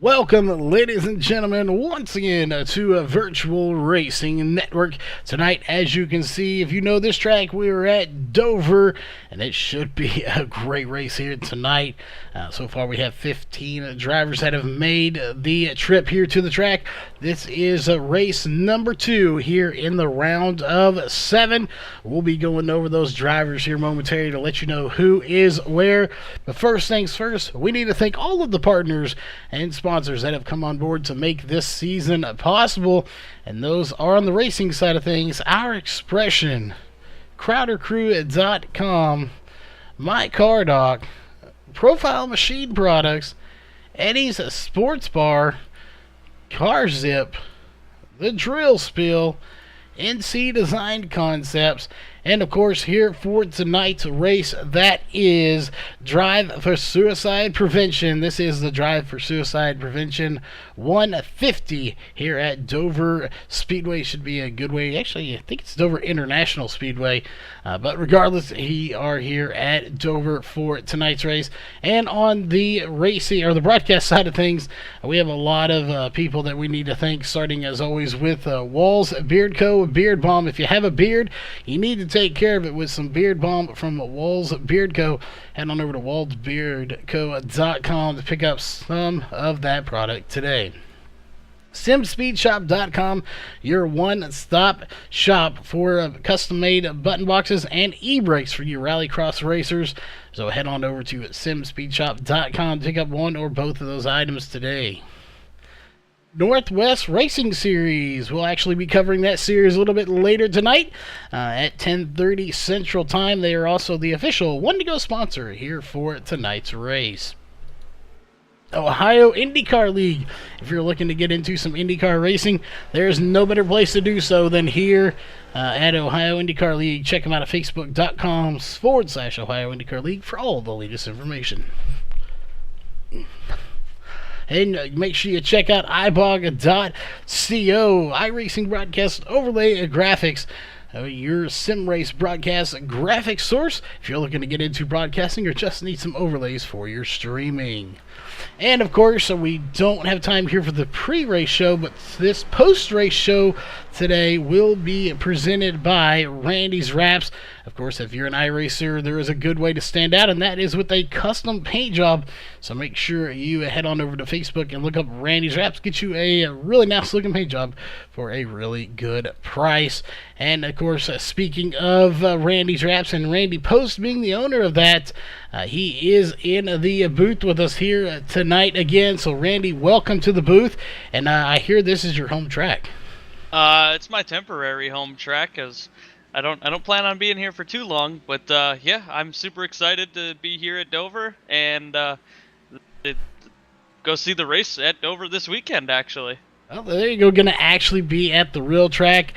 Welcome, ladies and gentlemen, once again to a Virtual Racing Network. Tonight, as you can see, if you know this track, we are at Dover, and it should be a great race here tonight. So far, we have 15 drivers that have made the trip here to the track. This is race number 2 here in the round of 7. We'll be going over those drivers here momentarily to let you know who is where. But first things first, we need to thank all of the partners and sponsors that have come on board to make this season possible, and those are on the racing side of things: Our Expression, CrowderCrew.com, MyCarDoc, Profile Machine Products, Eddie's Sports Bar, CarZip, The Drill Spill, NC Design Concepts, and of course here for tonight's race, that is Drive for Suicide Prevention. This is the Drive for Suicide Prevention 150 here at Dover Speedway. Should be a good way. Actually, I think it's Dover International Speedway. But regardless, we are here at Dover for tonight's race. And on the racing or the broadcast side of things, we have a lot of people that we need to thank, starting as always with Walls Beard Co. Beard Balm. If you have a beard, you need to take care of it with some beard balm from Walls Beard Co. Head on over to wallsbeardco.com to pick up some of that product today. SimSpeedShop.com, your one-stop shop for custom-made button boxes and e-brakes for you rallycross racers. So head on over to SimSpeedShop.com to pick up one or both of those items today. Northwest Racing Series. We'll actually be covering that series a little bit later tonight at 10:30 Central Time. They are also the official one-to-go sponsor here for tonight's race. Ohio IndyCar League. If you're looking to get into some IndyCar racing, there's no better place to do so than here at Ohio IndyCar League. Check them out at facebook.com/Ohio IndyCar League for all the latest information. And make sure you check out ibog.co, iRacing Broadcast Overlay Graphics, your sim race broadcast graphics source if you're looking to get into broadcasting or just need some overlays for your streaming. And of course, we don't have time here for the pre-race show, but this post-race show today will be presented by Randy's Wraps. Of course, if you're an iRacer, there is a good way to stand out, and that is with a custom paint job. So make sure you head on over to Facebook and look up Randy's Wraps. Get you a really nice looking paint job for a really good price. And of course, speaking of Randy's Wraps and Randy Post being the owner of that, he is in the booth with us here tonight again. So Randy, welcome to the booth. And I hear this is your home track. It's my temporary home track, as I don't plan on being here for too long. But yeah, I'm super excited to be here at Dover and go see the race at Dover this weekend, actually. Well, there you go. Going to actually be at the real track.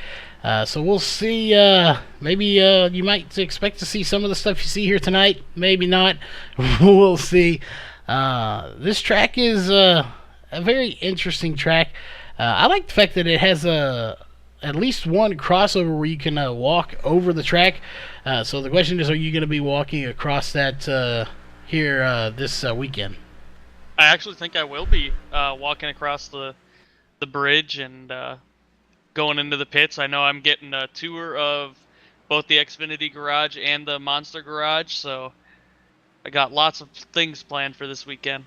So we'll see. Maybe you might expect to see some of the stuff you see here tonight. Maybe not. We'll see. This track is a very interesting track. I like the fact that it has at least one crossover where you can walk over the track. So the question is, are you going to be walking across that here this weekend? I actually think I will be walking across the bridge and going into the pits. I know I'm getting a tour of both the Xfinity Garage and the Monster Garage, so I got lots of things planned for this weekend.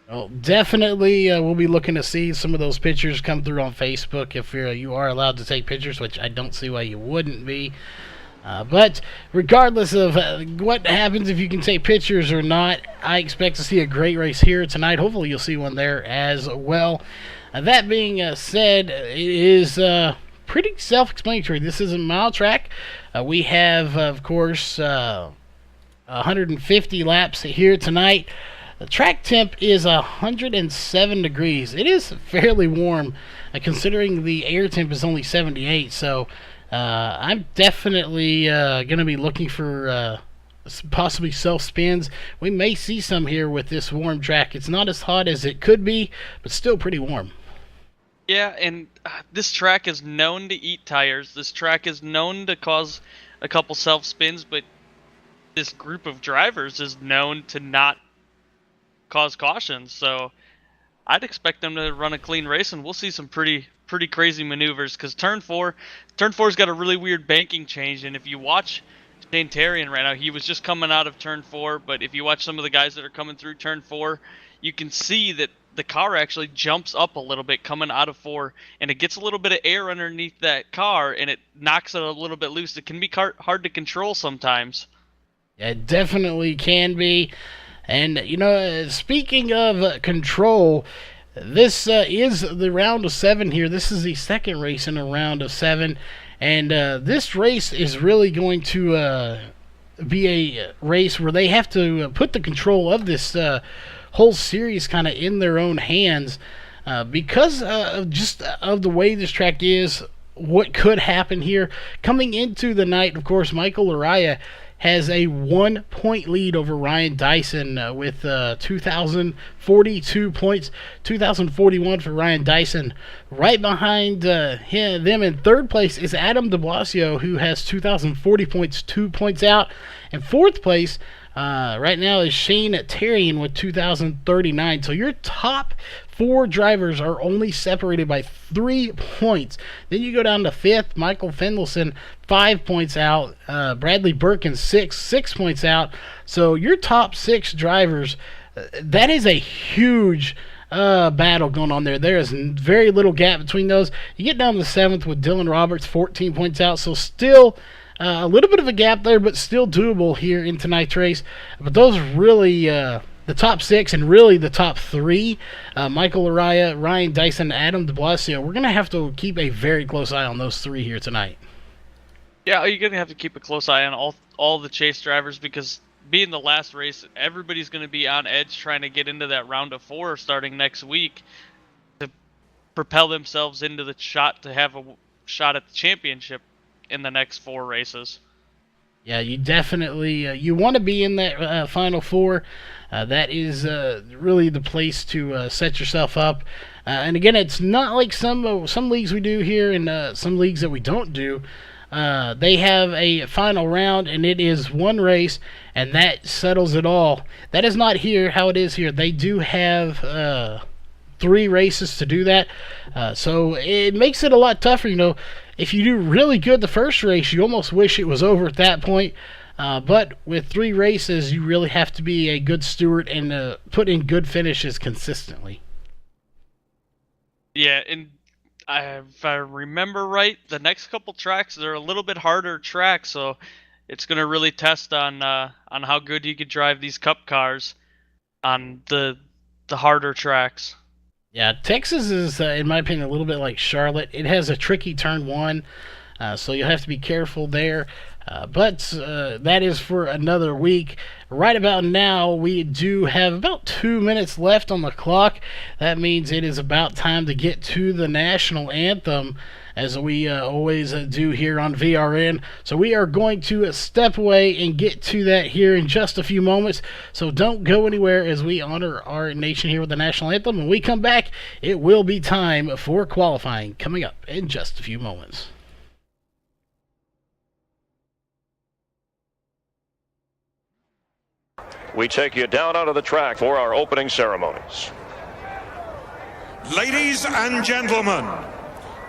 Well, definitely we'll be looking to see some of those pictures come through on Facebook if you are allowed to take pictures, which I don't see why you wouldn't be. But regardless of what happens, if you can take pictures or not, I expect to see a great race here tonight. Hopefully you'll see one there as well. That being said, it is pretty self-explanatory. This is a mile track. We have, of course, 150 laps here tonight. The track temp is 107 degrees. It is fairly warm, considering the air temp is only 78. So I'm definitely going to be looking for possibly self-spins. We may see some here with this warm track. It's not as hot as it could be, but still pretty warm. Yeah, and this track is known to eat tires. This track is known to cause a couple self-spins, but this group of drivers is known to not cause cautions. So I'd expect them to run a clean race, and we'll see some pretty crazy maneuvers. Because turn four's got a really weird banking change, and if you watch Shane Terrian right now, he was just coming out of turn 4, but if you watch some of the guys that are coming through turn 4, you can see that the car actually jumps up a little bit coming out of 4, and it gets a little bit of air underneath that car, and it knocks it a little bit loose. It can be hard to control sometimes. It definitely can be. And, speaking of control, this is the round of 7 here. This is the second race in a round of 7. And this race is really going to be a race where they have to put the control of this whole series kind of in their own hands because of just of the way this track is. What could happen here coming into the night? Of course, Michael Araya has a 1-point lead over Ryan Dyson with 2,042 points, 2,041 for Ryan Dyson. Right behind them in third place is Adam de Blasio, who has 2,040 points, 2 points out. And fourth place right now is Shane Terrian with 2,039. So your top 4 drivers are only separated by 3 points. Then you go down to 5th, Michael Fendelson, 5 points out. Bradley Birkin, 6 points out. So your top 6 drivers, that is a huge battle going on there. There is very little gap between those. You get down to 7th with Dylan Roberts, 14 points out. So still a little bit of a gap there, but still doable here in tonight's race. But those really the top 6 and really the top 3, Michael Araya, Ryan Dyson, Adam de Blasio. We're going to have to keep a very close eye on those 3 here tonight. Yeah, you're going to have to keep a close eye on all the chase drivers, because being the last race, everybody's going to be on edge trying to get into that round of 4 starting next week to propel themselves into the shot to have a shot at the championship in the next 4 races. Yeah, you definitely you want to be in that final 4. That is really the place to set yourself up. And again, it's not like some leagues we do here and some leagues that we don't do. They have a final round, and it is 1 race, and that settles it all. That is not here how it is here. They do have 3 races to do that. So it makes it a lot tougher. If you do really good the first race, you almost wish it was over at that point. But with 3 races, you really have to be a good steward and put in good finishes consistently. Yeah, and if I remember right, the next couple tracks, they're a little bit harder tracks, so it's going to really test on how good you could drive these Cup cars on the harder tracks. Yeah, Texas is, in my opinion, a little bit like Charlotte. It has a tricky turn 1, so you'll have to be careful there. But that is for another week. Right about now, we do have about 2 minutes left on the clock. That means it is about time to get to the national anthem, as we always do here on VRN. So we are going to step away and get to that here in just a few moments. So don't go anywhere as we honor our nation here with the national anthem. When we come back, it will be time for qualifying coming up in just a few moments. We take you down onto the track for our opening ceremonies. Ladies and gentlemen,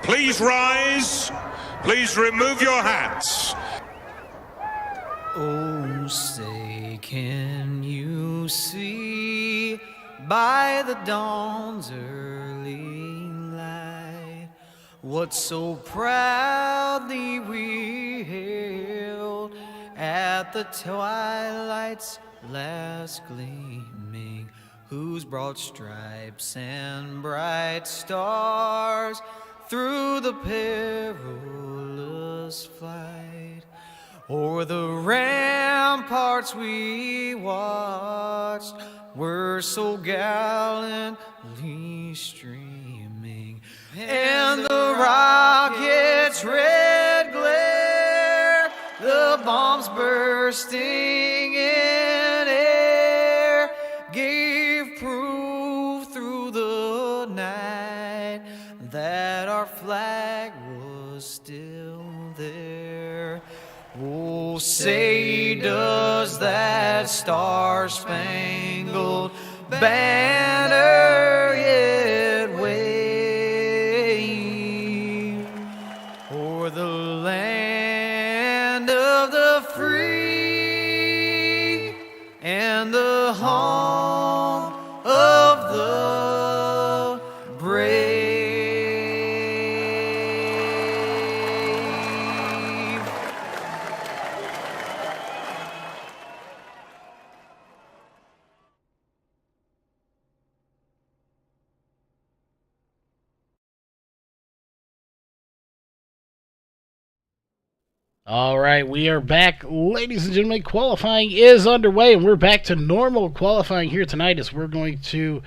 please rise. Please remove your hats. Oh, say, can you see by the dawn's early light what so proudly we hailed at the twilight's last gleaming, whose broad stripes and bright stars through the perilous flight o'er the ramparts we watched were so gallantly streaming, and the rocket's red glare, the bombs bursting in air, gave proof through the night that our flag was still there. Oh, say does that star-spangled banner yet All right, we are back, ladies and gentlemen. Qualifying is underway, and we're back to normal qualifying here tonight as we're going to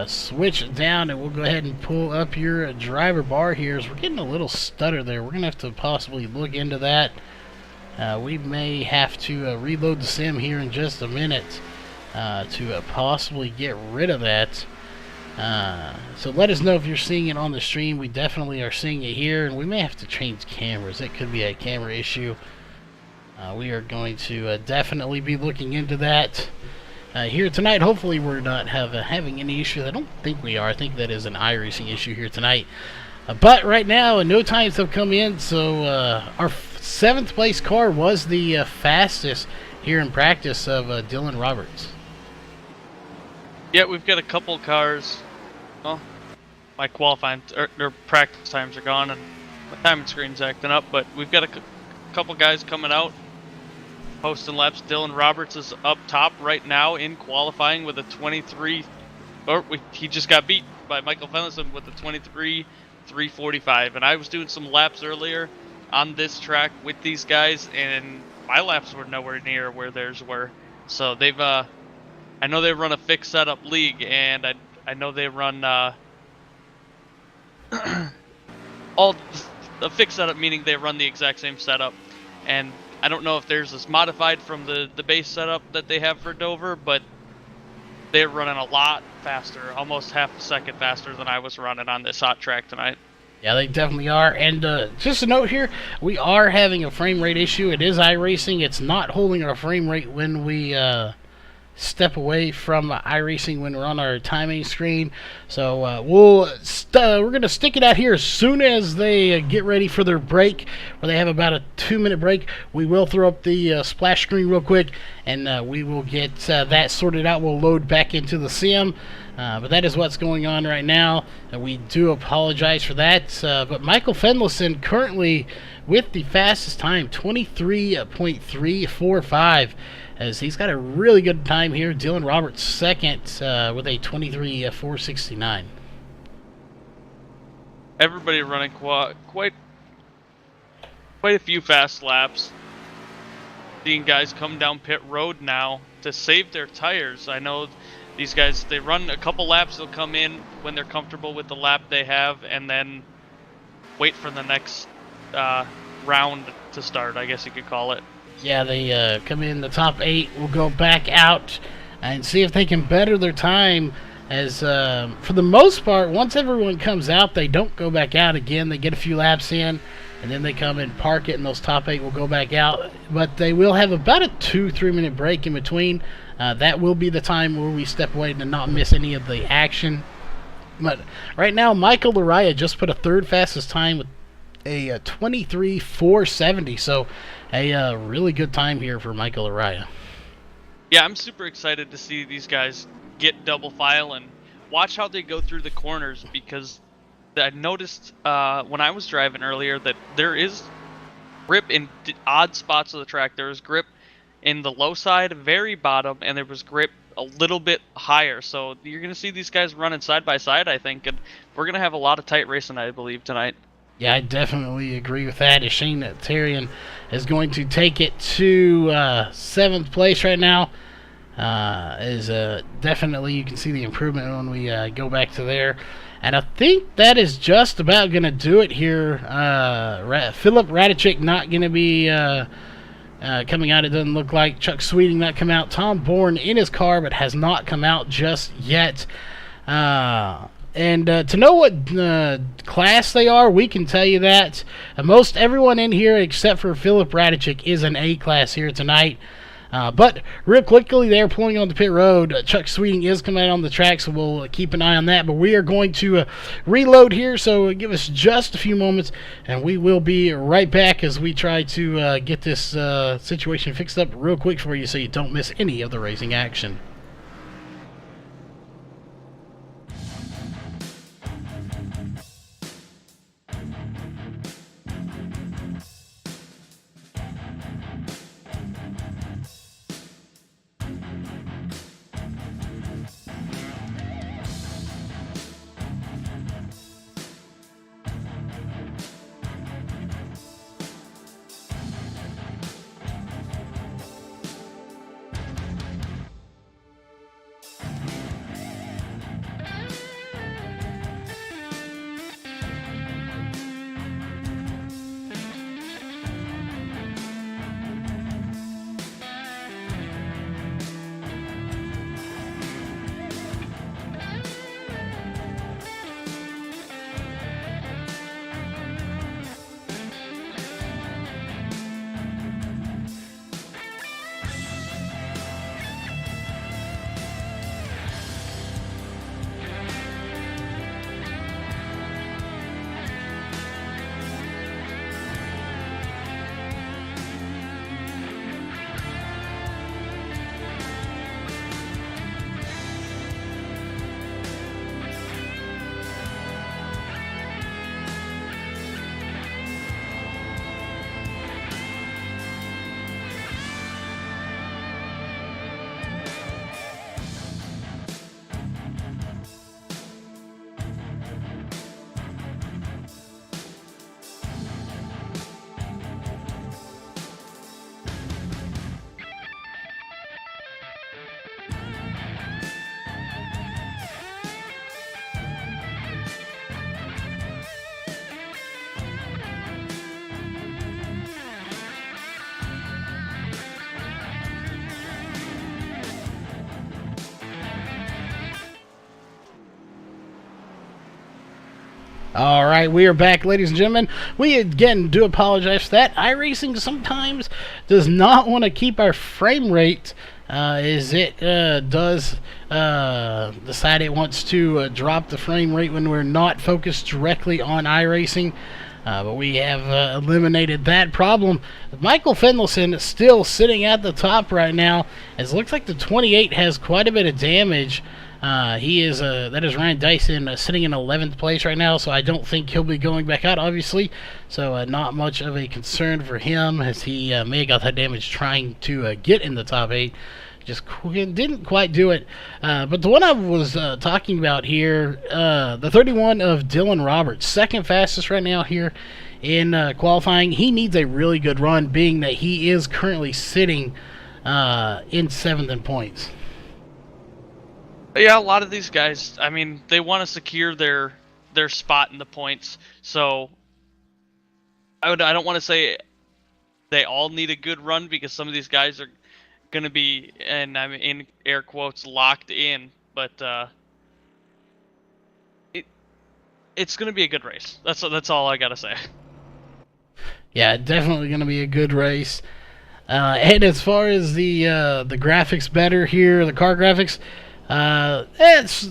switch down, and we'll go ahead and pull up your driver bar here as we're getting a little stutter there. We're going to have to possibly look into that. We may have to reload the sim here in just a minute to possibly get rid of that. So let us know if you're seeing it on the stream. We definitely are seeing it here, and we may have to change cameras. It could be a camera issue. We are going to definitely be looking into that here tonight. Hopefully we're not having any issues. I don't think we are. I think that is an iRacing issue here tonight. But right now, no times have come in, so our 7th place car was the fastest here in practice of Dylan Roberts. Yeah, we've got a couple cars. Well, my qualifying or practice times are gone, and my timing screen's acting up. But we've got a couple guys coming out, posting laps. Dylan Roberts is up top right now in qualifying with a 23. He just got beat by Michael Fenlison with a 23.345. And I was doing some laps earlier on this track with these guys, and my laps were nowhere near where theirs were. So they've I know they run a fixed setup league, and I know they run all a fixed setup, meaning they run the exact same setup. And I don't know if theirs is modified from the base setup that they have for Dover, but they're running a lot faster, almost half a second faster than I was running on this hot track tonight. Yeah, they definitely are. And just a note here, we are having a frame rate issue. It is iRacing. It's not holding our frame rate when we step away from iRacing when we're on our timing screen. So we're going to stick it out here as soon as they get ready for their break, where they have about a 2-minute break. We will throw up the splash screen real quick, and we will get that sorted out. We'll load back into the sim. But that is what's going on right now, and we do apologize for that. But Michael Fenlison currently with the fastest time, 23.345, as he's got a really good time here. Dylan Roberts second with a 23.469. Everybody running quite a few fast laps. Seeing guys come down pit road now to save their tires. I know these guys, they run a couple laps, they'll come in when they're comfortable with the lap they have, and then wait for the next round to start, I guess you could call it. Yeah, they come in the top 8, will go back out and see if they can better their time. As for the most part, once everyone comes out, they don't go back out again. They get a few laps in, and then they come and park it, and those top 8 will go back out. But they will have about a 2-3 minute break in between. That will be the time where we step away to not miss any of the action. But right now, Michael Laraya just put a third fastest time with a 23.470. So a really good time here for Michael Laraya. Yeah, I'm super excited to see these guys get double file and watch how they go through the corners, because I noticed when I was driving earlier that there is grip in odd spots of the track. There is grip in the low side, very bottom, and there was grip a little bit higher. So you're going to see these guys running side by side, I think, and we're going to have a lot of tight racing, I believe, tonight. Yeah, I definitely agree with that. Shane Tarian is going to take it to 7th place right now. Definitely, you can see the improvement when we go back to there. And I think that is just about going to do it here. Philip Radicek not going to be coming out. It doesn't look like. Chuck Sweeting not come out. Tom Bourne in his car, but has not come out just yet. And to know what class they are, we can tell you that most everyone in here except for Philip Radicek is an A class here tonight. But real quickly, they're pulling on the pit road. Chuck Sweeting is coming out on the track, so we'll keep an eye on that. But we are going to reload here, so give us just a few moments, and we will be right back as we try to get this situation fixed up real quick for you so you don't miss any of the racing action. All right, we are back, ladies and gentlemen. We again do apologize for that. iRacing sometimes does not want to keep our frame rate as it does decide it wants to drop the frame rate when we're not focused directly on iRacing. But we have eliminated that problem. Michael Fendelson is still sitting at the top right now, as it looks like the 28 has quite a bit of damage. He is that is Ryan Dyson sitting in 11th place right now, so I don't think he'll be going back out, obviously. So not much of a concern for him, as he may have got that damage trying to get in the top 8. Just didn't quite do it. But the one I was talking about here, the 31 of Dylan Roberts, second fastest right now here in qualifying. He needs a really good run, being that he is currently sitting in 7th in points. Yeah, a lot of these guys, I mean, they want to secure their spot in the points. So I don't want to say they all need a good run, because some of these guys are going to be, and I'm in air quotes, locked in. But it's going to be a good race. That's all I got to say. Yeah, definitely going to be a good race. And as far as the graphics better here, the car graphics, it's,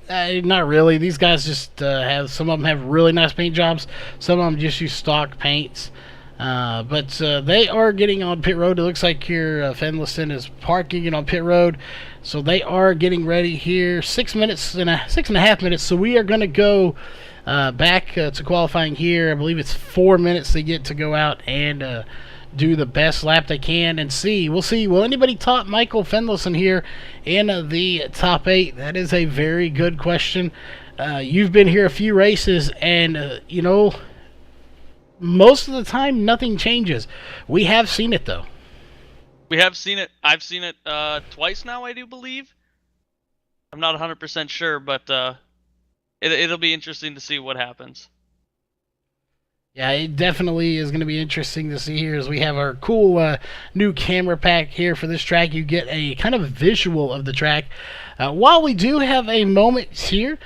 not really. These guys just some of them have really nice paint jobs. Some of them just use stock paints. But they are getting on pit road. It looks like here Fendelson is parking on pit road. So they are getting ready here. 6.5 minutes. So we are going to go back to qualifying here. I believe it's 4 minutes they get to go out and do the best lap they can and see. We'll see. Will anybody top Michael Fendelson here in the top 8? That is a very good question. You've been here a few races, and most of the time nothing changes. We have seen it though. We have seen it. I've seen it twice now, I do believe. I'm not 100% sure, but it'll be interesting to see what happens. Yeah, it definitely is going to be interesting to see here, as we have our cool new camera pack here for this track. You get a kind of visual of the track. While we do have a moment here,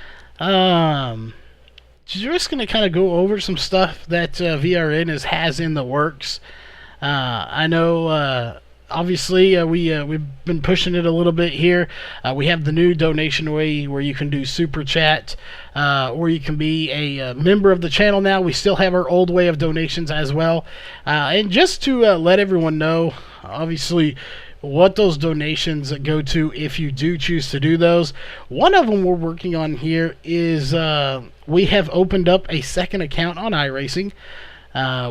just going to kind of go over some stuff that VRN has in the works. I know, obviously, we've been pushing it a little bit here. We have the new donation way where you can do super chat, or you can be a member of the channel now. We still have our old way of donations as well. And just to let everyone know, obviously, what those donations go to if you do choose to do those. One of them we're working on here is we have opened up a second account on iRacing.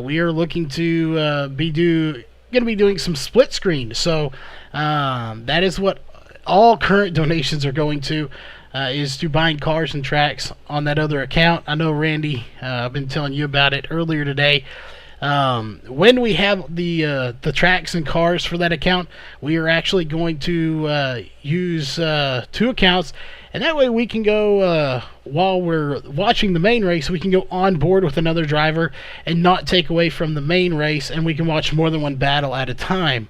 We are looking to be doing some split screen. So that is what all current donations are going to, is to buying cars and tracks on that other account. I know, Randy, I've been telling you about it earlier today. When we have the tracks and cars for that account, we are actually going to use 2 accounts, and that way we can go, while we're watching the main race, we can go on board with another driver and not take away from the main race, and we can watch more than one battle at a time.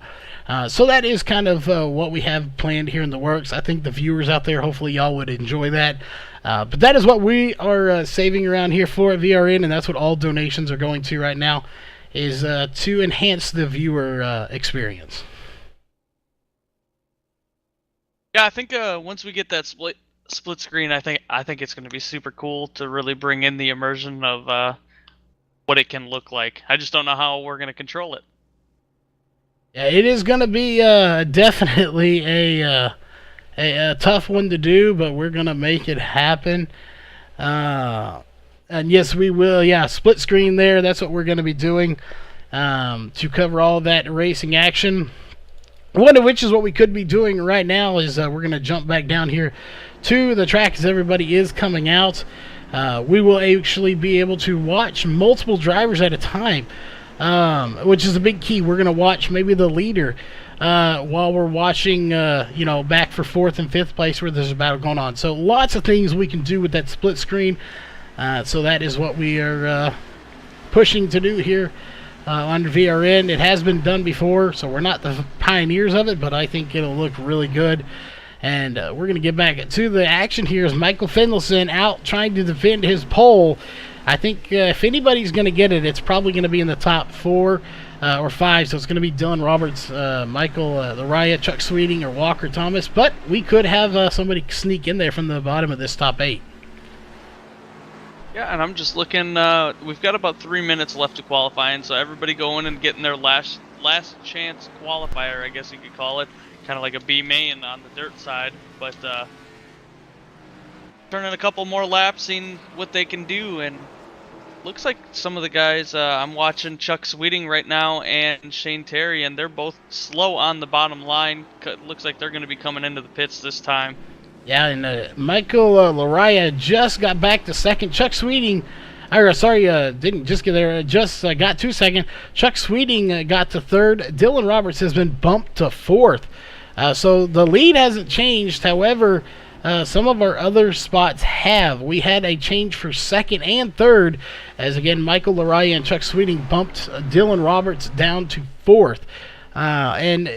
So that is kind of what we have planned here in the works. I think the viewers out there, hopefully y'all would enjoy that. But that is what we are saving around here for at VRN, and that's what all donations are going to right now, is to enhance the viewer experience. Yeah, I think once we get that split screen, I think it's going to be super cool to really bring in the immersion of what it can look like. I just don't know how we're going to control it. Yeah, it is going to be definitely a tough one to do, but we're going to make it happen. And yes, we will. Yeah, split screen there. That's what we're going to be doing to cover all that racing action. One of which is what we could be doing right now is we're going to jump back down here to the track as everybody is coming out. We will actually be able to watch multiple drivers at a time, which is a big key. We're going to watch maybe the leader while we're watching, back for 4th and 5th place where there's a battle going on. So lots of things we can do with that split screen. So that is what we are pushing to do here under VRN. It has been done before, so we're not the pioneers of it, but I think it'll look really good. And we're going to get back to the action here as Michael Finlayson out trying to defend his pole. I think if anybody's going to get it, it's probably going to be in the top 4 or 5. So it's going to be Dylan Roberts, Michael Laraya, Chuck Sweeting, or Walker Thomas. But we could have somebody sneak in there from the bottom of this top 8. Yeah, and I'm just looking. We've got about 3 minutes left to qualifying, so everybody going and getting their last chance qualifier, I guess you could call it, kind of like a B main on the dirt side. But turning a couple more laps, seeing what they can do, and looks like some of the guys. I'm watching Chuck Sweeting right now and Shane Terry, and they're both slow on the bottom line. Looks like they're going to be coming into the pits this time. Yeah, and Michael Laraya just got back to second. Chuck Sweeting, didn't just get there. Just got to second. Chuck Sweeting got to third. Dylan Roberts has been bumped to fourth. So the lead hasn't changed. However, some of our other spots have. We had a change for second and third, as again Michael Laraya and Chuck Sweeting bumped Dylan Roberts down to fourth. And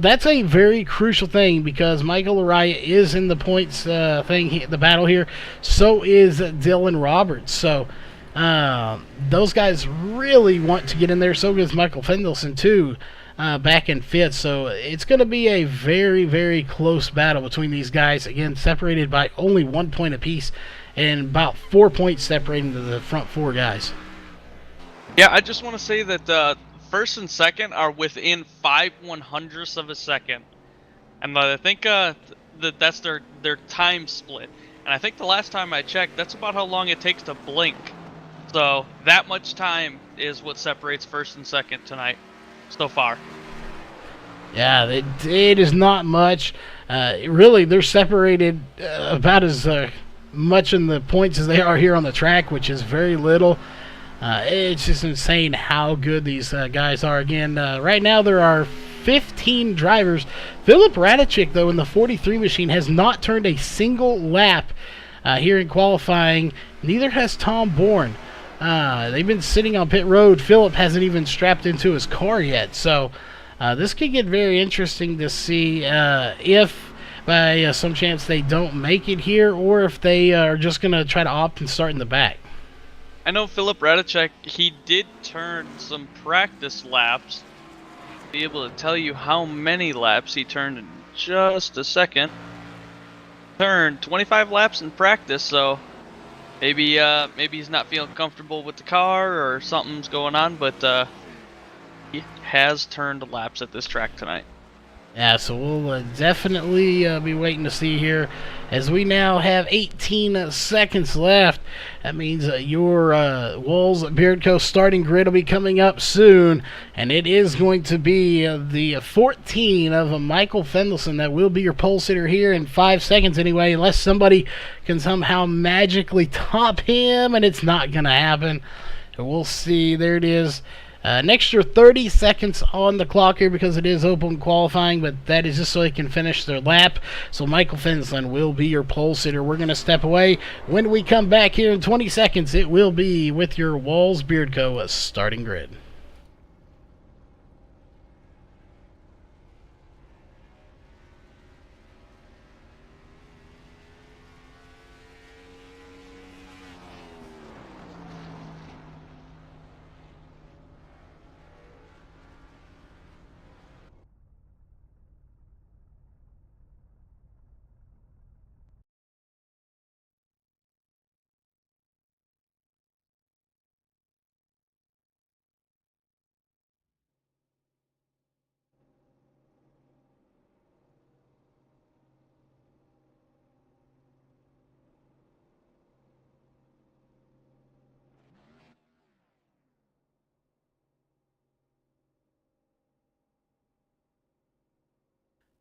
that's a very crucial thing because Michael Laraya is in the points the battle here. So is Dylan Roberts. So those guys really want to get in there. So does Michael Finlayson too. Back in fifth, so it's going to be a very, very close battle between these guys. Again, separated by only 1 point apiece, and about 4 points separating the front 4 guys. Yeah, I just want to say that first and second are within 5/100ths of a second, and I think that's their time split. And I think the last time I checked, that's about how long it takes to blink. So that much time is what separates first and second tonight. So far. Yeah, it is not much. Really, they're separated about as much in the points as they are here on the track, which is very little. It's just insane how good these guys are. Again, right now there are 15 drivers. Philip Radicek, though, in the 43 machine, has not turned a single lap here in qualifying. Neither has Tom Bourne. They've been sitting on pit road. Philip hasn't even strapped into his car yet. So this could get very interesting to see if by some chance they don't make it here or if they are just going to try to opt and start in the back. I know Philip Radicek, he did turn some practice laps. I'll be able to tell you how many laps he turned in just a second. Turned 25 laps in practice, so maybe he's not feeling comfortable with the car or something's going on, but he has turned laps at this track tonight. Yeah, so we'll definitely be waiting to see here as we now have 18 seconds left. That means your Walls Beardco starting grid will be coming up soon, and it is going to be the 14 of Michael Finlayson that will be your pole sitter here in 5 seconds anyway, unless somebody can somehow magically top him, and it's not going to happen. We'll see. There it is. An extra 30 seconds on the clock here because it is open qualifying, but that is just so they can finish their lap. So Michael Finlayson will be your pole sitter. We're going to step away. When we come back here in 20 seconds, it will be with your Walls Beardco starting grid.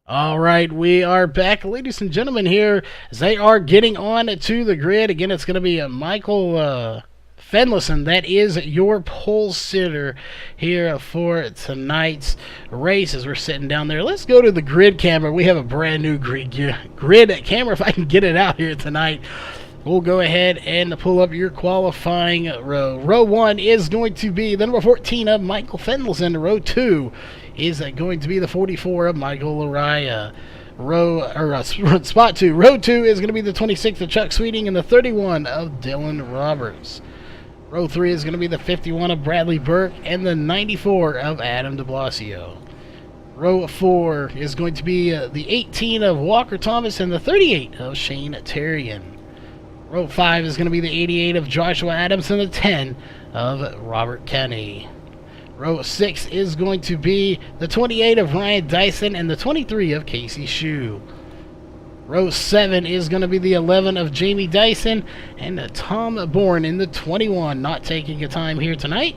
All right, we are back, ladies and gentlemen, here as they are getting on to the grid. Again, it's going to be Michael Finlayson. That is your pole sitter here for tonight's race as we're sitting down there. Let's go to the grid camera. We have a brand new grid camera, if I can get it out here tonight. We'll go ahead and pull up your qualifying row. Row 1 is going to be the number 14 of Michael Finlayson. Row 2 is going to be the 44 of Michael Laraya. Spot 2. Row 2 is going to be the 26 of Chuck Sweeting and the 31 of Dylan Roberts. Row 3 is going to be the 51 of Bradley Burke and the 94 of Adam DeBlasio. Row 4 is going to be the 18 of Walker Thomas and the 38 of Shane Terrian. Row 5 is going to be the 88 of Joshua Adams and the 10 of Robert Kenny. Row 6 is going to be the 28 of Ryan Dyson and the 23 of Casey Shue. Row 7 is going to be the 11 of Jamie Dyson and Tom Bourne in the 21, not taking a time here tonight.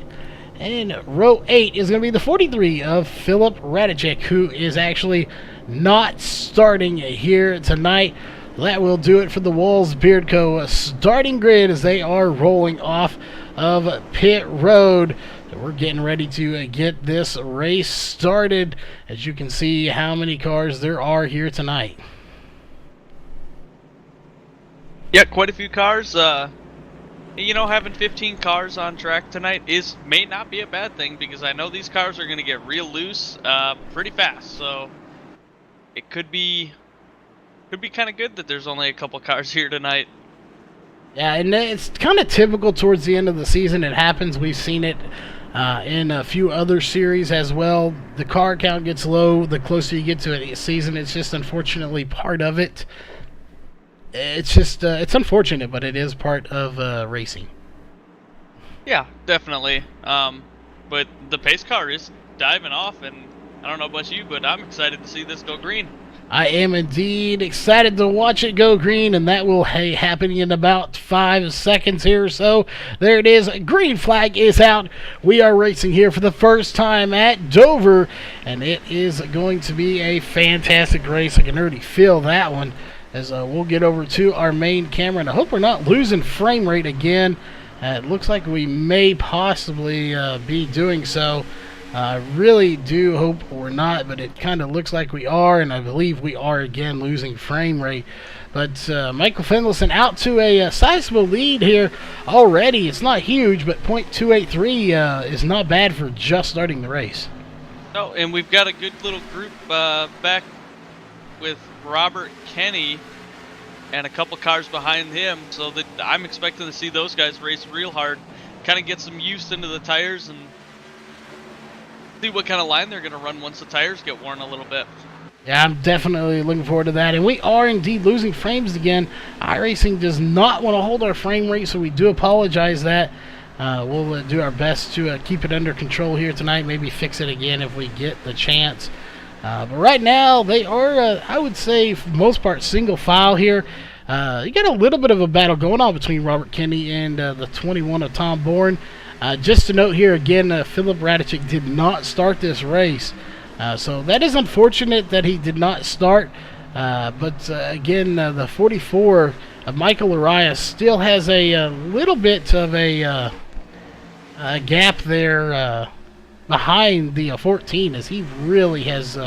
And row 8 is going to be the 43 of Philip Radicek, who is actually not starting here tonight. That will do it for the Walls Beard Co. starting grid as they are rolling off of pit road. We're getting ready to get this race started, as you can see how many cars there are here tonight. Yeah, quite a few cars. You know, having 15 cars on track tonight may not be a bad thing, because I know these cars are going to get real loose pretty fast. So it could be kind of good that there's only a couple cars here tonight. Yeah, and it's kind of typical towards the end of the season. It happens. We've seen it in a few other series as well. The car count gets low the closer you get to a season. It's just unfortunately part of it. It's just it's unfortunate, but it is part of racing. Yeah, definitely. But the pace car is diving off, and I don't know about you, but I'm excited to see this go green. I am indeed excited to watch it go green, and that will happen in about 5 seconds here or so. There it is. Green flag is out. We are racing here for the first time at Dover, and it is going to be a fantastic race. I can already feel that one as we'll get over to our main camera, and I hope we're not losing frame rate again. It looks like we may possibly be doing so. I really do hope we're not, but it kind of looks like we are, and I believe we are again losing frame rate. But Michael Finlayson out to a sizable lead here already. It's not huge, but .283 is not bad for just starting the race. No, and we've got a good little group back with Robert Kenny and a couple cars behind him, so that I'm expecting to see those guys race real hard, kind of get some use into the tires, and see what kind of line they're going to run once the tires get worn a little bit. Yeah, I'm definitely looking forward to that. And we are indeed losing frames again. iRacing does not want to hold our frame rate, so we do apologize that. We'll do our best to keep it under control here tonight, maybe fix it again if we get the chance. But right now, they are, I would say, for the most part, single file here. You got a little bit of a battle going on between Robert Kenny and the 21 of Tom Bourne. Just to note here again, Philip Radicek did not start this race. So that is unfortunate that he did not start. But again, the 44 of Michael Arias still has a little bit of a gap there behind the 14, as he really has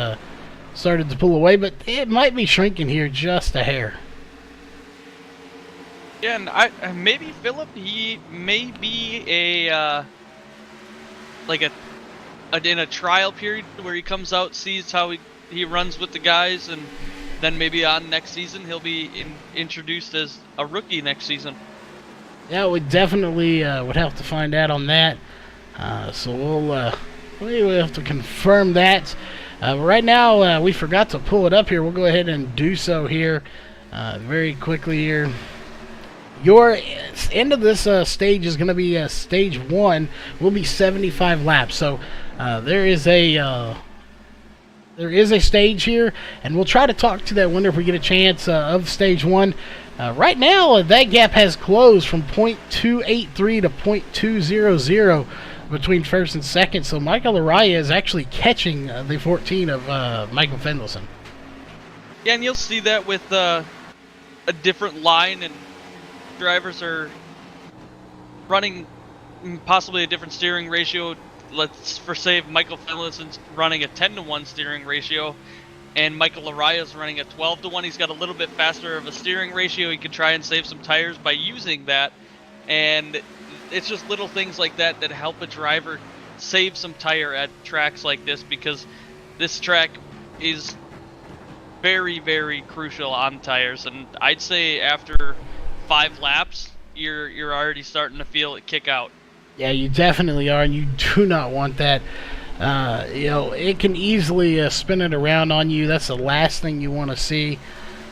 started to pull away. But it might be shrinking here just a hair. Yeah, and maybe Philip, he may be a in a trial period where he comes out, sees how he runs with the guys, and then maybe on next season he'll be introduced as a rookie next season. Yeah, we definitely would have to find out on that. So we'll have to confirm that. Right now, we forgot to pull it up here. We'll go ahead and do so here very quickly here. Your end of this stage is going to be stage 1. Will be 75 laps. So there is a stage here, and we'll try to talk to that winner if we get a chance of stage 1. Right now, that gap has closed from .283 to .200 between first and second. So Michael Araya is actually catching the 14 of Michael Finlayson. Yeah, and you'll see that with a different line, and drivers are running possibly a different steering ratio. Let's for say Michael Finlayson's running a 10-to-1 steering ratio, and Michael Araya's running a 12-to-1. He's got a little bit faster of a steering ratio. He can try and save some tires by using that, and it's just little things like that that help a driver save some tire at tracks like this, because this track is very, very crucial on tires. And I'd say after 5 laps, you're already starting to feel it kick out. Yeah, you definitely are, and you do not want that. It can easily spin it around on you. That's the last thing you want to see,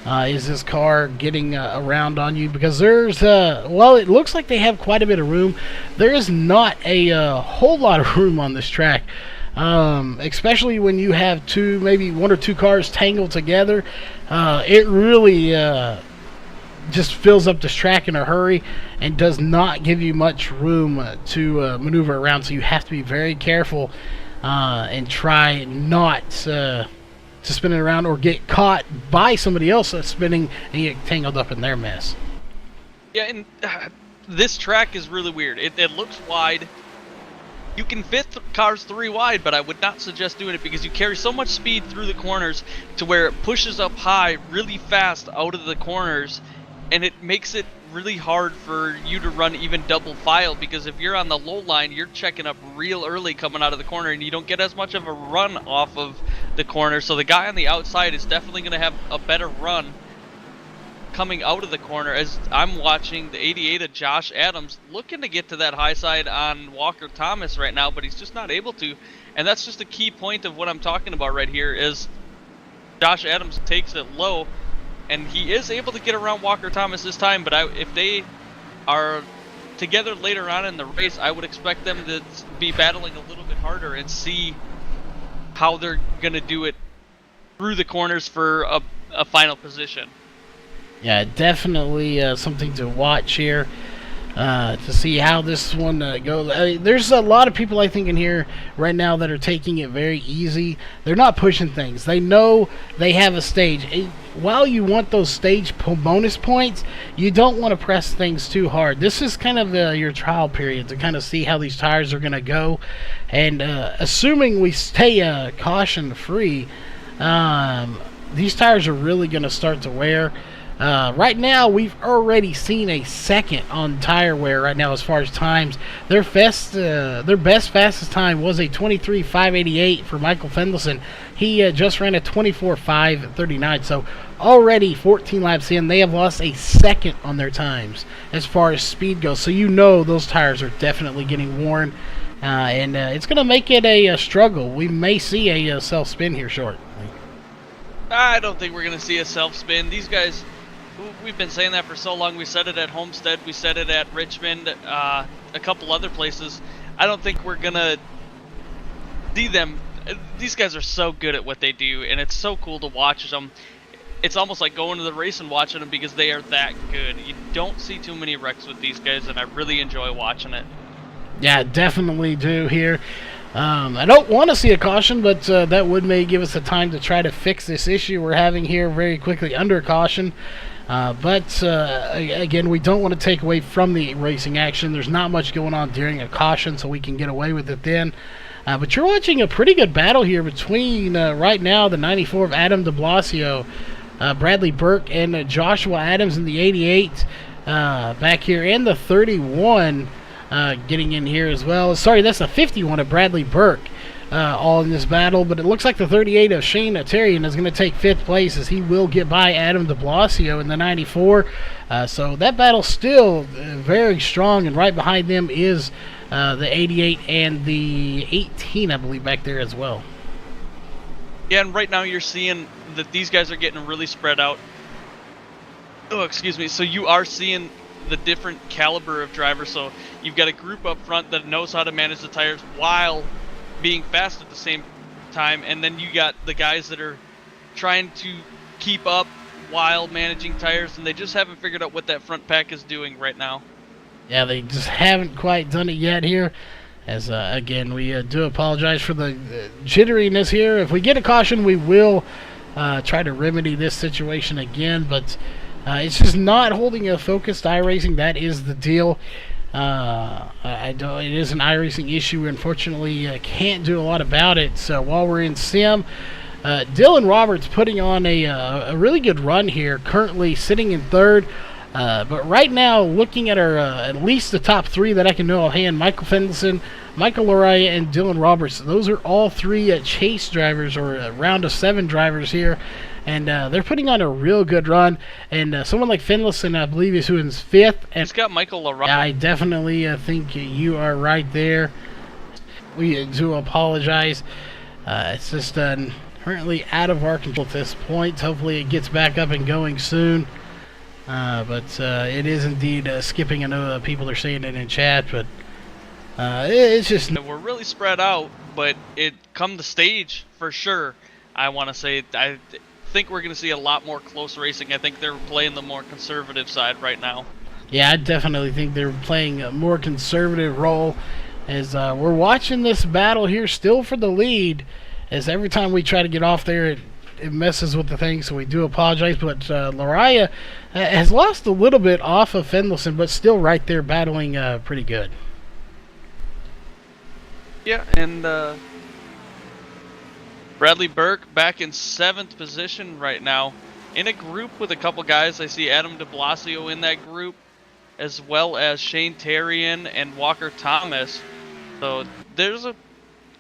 is this car getting around on you, because there's, well, it looks like they have quite a bit of room. There is not a whole lot of room on this track, especially when you have maybe 1 or 2 cars tangled together. It really just fills up this track in a hurry and does not give you much room to maneuver around, so you have to be very careful and try not to spin it around or get caught by somebody else that's spinning and get tangled up in their mess. Yeah, and this track is really weird. It looks wide. You can fit cars 3 wide, but I would not suggest doing it because you carry so much speed through the corners to where it pushes up high really fast out of the corners, and it makes it really hard for you to run even double file, because if you're on the low line, you're checking up real early coming out of the corner, and you don't get as much of a run off of the corner. So the guy on the outside is definitely going to have a better run coming out of the corner, as I'm watching the 88 of Josh Adams looking to get to that high side on Walker Thomas right now, but he's just not able to. And that's just a key point of what I'm talking about right here, is Josh Adams takes it low, and he is able to get around Walker Thomas this time, but if they are together later on in the race, I would expect them to be battling a little bit harder and see how they're going to do it through the corners for a final position. Yeah, definitely something to watch here to see how this one goes. I mean, there's a lot of people, I think, in here right now that are taking it very easy. They're not pushing things. They know they have a stage. While you want those stage bonus points, you don't want to press things too hard. This is kind of your trial period to kind of see how these tires are going to go. And assuming we stay caution-free, these tires are really going to start to wear. Right now, we've already seen a second on tire wear right now as far as times. Their best fastest time was a 23.588 for Michael Fendelson. He just ran a 24.539. So already 14 laps in, they have lost a second on their times as far as speed goes. So you know those tires are definitely getting worn. And it's going to make it a struggle. We may see a self-spin here shortly. I don't think we're going to see a self-spin. These guys, we've been saying that for so long. We said it at Homestead. We said it at Richmond, a couple other places. I don't think we're going to see them. These guys are so good at what they do, and it's so cool to watch them. It's almost like going to the race and watching them because they are that good. You don't see too many wrecks with these guys, and I really enjoy watching it. Yeah, definitely do here. I don't want to see a caution, but that would may give us the time to try to fix this issue we're having here very quickly under caution. But again, we don't want to take away from the racing action. There's not much going on during a caution, so we can get away with it then. But you're watching a pretty good battle here between, right now, the 94 of Adam de Blasio, Bradley Burke, and Joshua Adams in the 88 back here, and the 31 getting in here as well. Sorry, that's the 51 of Bradley Burke all in this battle, but it looks like the 38 of Shane Terrian is going to take 5th place, as he will get by Adam de Blasio in the 94. So that battle's still very strong, and right behind them is the 88 and the 18, I believe, back there as well. Yeah, and right now you're seeing that these guys are getting really spread out. Oh, excuse me. So you are seeing the different caliber of drivers. So you've got a group up front that knows how to manage the tires while being fast at the same time, and then you got the guys that are trying to keep up while managing tires, and they just haven't figured out what that front pack is doing right now. Yeah, they just haven't quite done it yet here. As again, we do apologize for the jitteriness here. If we get a caution, we will try to remedy this situation again, but it's just not holding a focused iRacing. That is the deal. It is an iRacing issue. We unfortunately can't do a lot about it. So while we're in sim, Dylan Roberts putting on a really good run here, currently sitting in 3rd. But right now, looking at our at least the top 3 that I can know offhand, Michael Fendelson, Michael Loraya, and Dylan Roberts. Those are all 3 chase drivers, or round of 7 drivers here. and they're putting on a real good run. And someone like Finlayson, I believe, is who is 5th. And He's got Michael Larocque. I definitely think you are right there. We do apologize. It's just currently out of our control at this point. Hopefully it gets back up and going soon. But it is indeed skipping. I know people are saying it in chat, but it's just... We're really spread out, but it come the stage for sure. I want to say I think we're going to see a lot more close racing. I think they're playing the more conservative side right now. Yeah, I definitely think they're playing a more conservative role as we're watching this battle here still for the lead, as every time we try to get off there it messes with the thing, so we do apologize. But Laraya has lost a little bit off of Finlayson, but still right there battling pretty good. Yeah, and Bradley Burke back in 7th position right now in a group with a couple guys. I see Adam de Blasio in that group, as well as Shane Terrian and Walker Thomas. So there's a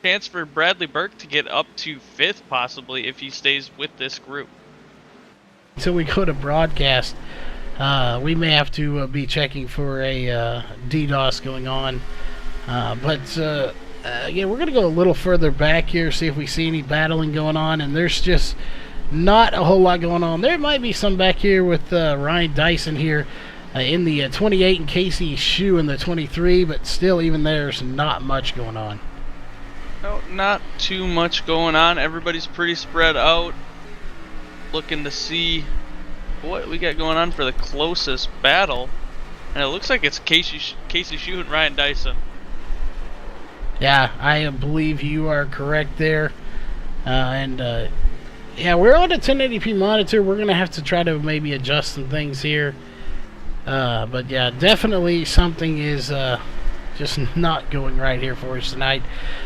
chance for Bradley Burke to get up to 5th possibly if he stays with this group. Until we go to broadcast, we may have to be checking for a DDoS going on. Again, we're going to go a little further back here, see if we see any battling going on, and there's just not a whole lot going on. There might be some back here with Ryan Dyson here in the 28 and Casey Shue in the 23, but still, even there's not much going on. No, not too much going on. Everybody's pretty spread out. Looking to see what we got going on for the closest battle. And it looks like it's Casey Shue and Ryan Dyson. Yeah, I believe you are correct there. Yeah, we're on a 1080p monitor. We're going to have to try to maybe adjust some things here. But yeah, definitely something is just not going right here for us tonight.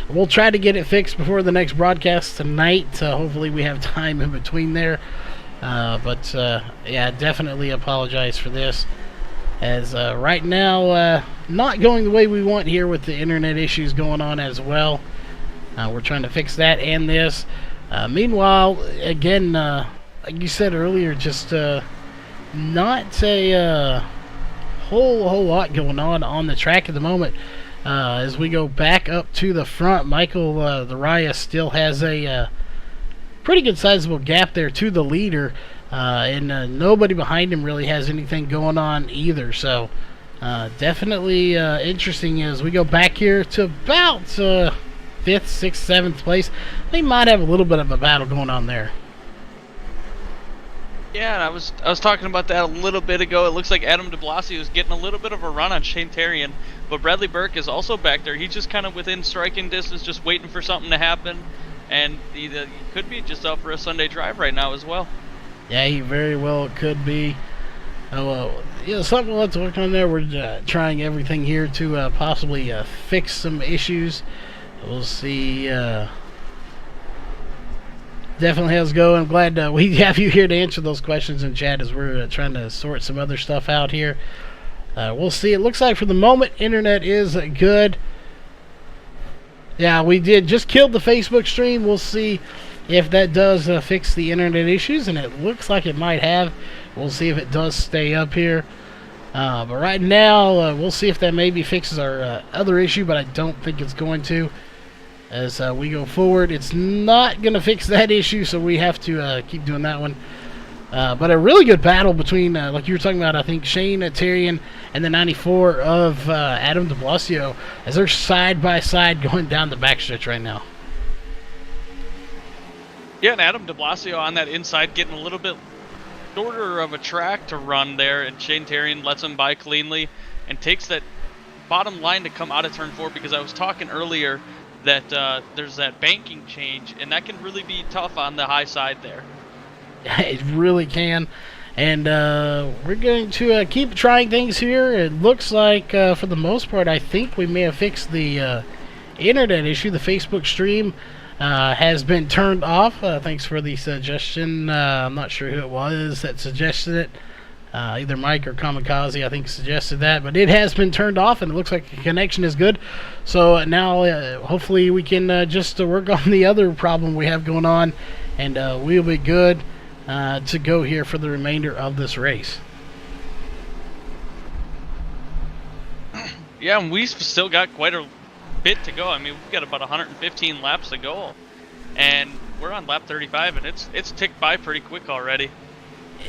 We'll try to get it fixed before the next broadcast tonight. Hopefully we have time in between there. Yeah, definitely apologize for this. As right now, not going the way we want here with the internet issues going on as well. We're trying to fix that and this. Meanwhile, again, like you said earlier, just not a whole lot going on the track at the moment. As we go back up to the front, Michael Laraya still has a pretty good sizable gap there to the leader. And nobody behind him really has anything going on either. So definitely interesting as we go back here to about 5th, 6th, 7th place. They might have a little bit of a battle going on there. Yeah, and I was talking about that a little bit ago. It looks like Adam de Blasio is getting a little bit of a run on Shane Terrian, but Bradley Burke is also back there. He's just kind of within striking distance, just waiting for something to happen. And he could be just out for a Sunday drive right now as well. Yeah, he very well could be. Something we'll have to work on there. We're trying everything here to possibly fix some issues. We'll see. Definitely how's it going. I'm glad we have you here to answer those questions in chat as we're trying to sort some other stuff out here. We'll see. It looks like for the moment, internet is good. Yeah, we did just kill the Facebook stream. We'll see if that does fix the internet issues, and it looks like it might have. We'll see if it does stay up here. But right now, we'll see if that maybe fixes our other issue, but I don't think it's going to. As we go forward, it's not going to fix that issue, so we have to keep doing that one. But a really good battle between, like you were talking about, I think, Shane Terrian and the 94 of Adam de Blasio, as they're side by side going down the backstretch right now. Yeah, and Adam de Blasio on that inside getting a little bit shorter of a track to run there, and Shane Terrian lets him by cleanly and takes that bottom line to come out of turn 4, because I was talking earlier that there's that banking change, and that can really be tough on the high side there. It really can. And we're going to keep trying things here. It looks like, for the most part, I think we may have fixed the internet issue. The Facebook stream has been turned off. Thanks for the suggestion. I'm not sure who it was that suggested it. Either Mike or Kamikaze, I think, suggested that. But it has been turned off, and it looks like the connection is good. So now, hopefully, we can just work on the other problem we have going on, and we'll be good. to go here for the remainder of this race. Yeah, and we've still got quite a bit to go. I mean, we've got about 115 laps to go, and we're on lap 35, and it's ticked by pretty quick already.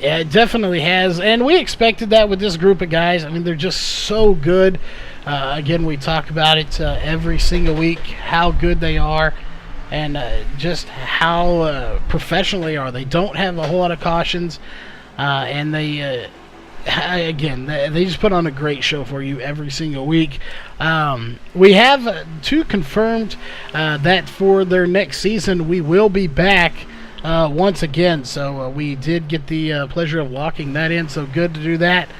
Yeah, it definitely has, and we expected that with this group of guys. I mean, they're just so good. Again, we talk about it every single week, how good they are, and just how professional they are. They don't have a whole lot of cautions, and they just put on a great show for you every single week. We have two confirmed that for their next season we will be back once again. So we did get the pleasure of locking that in. So good to do that.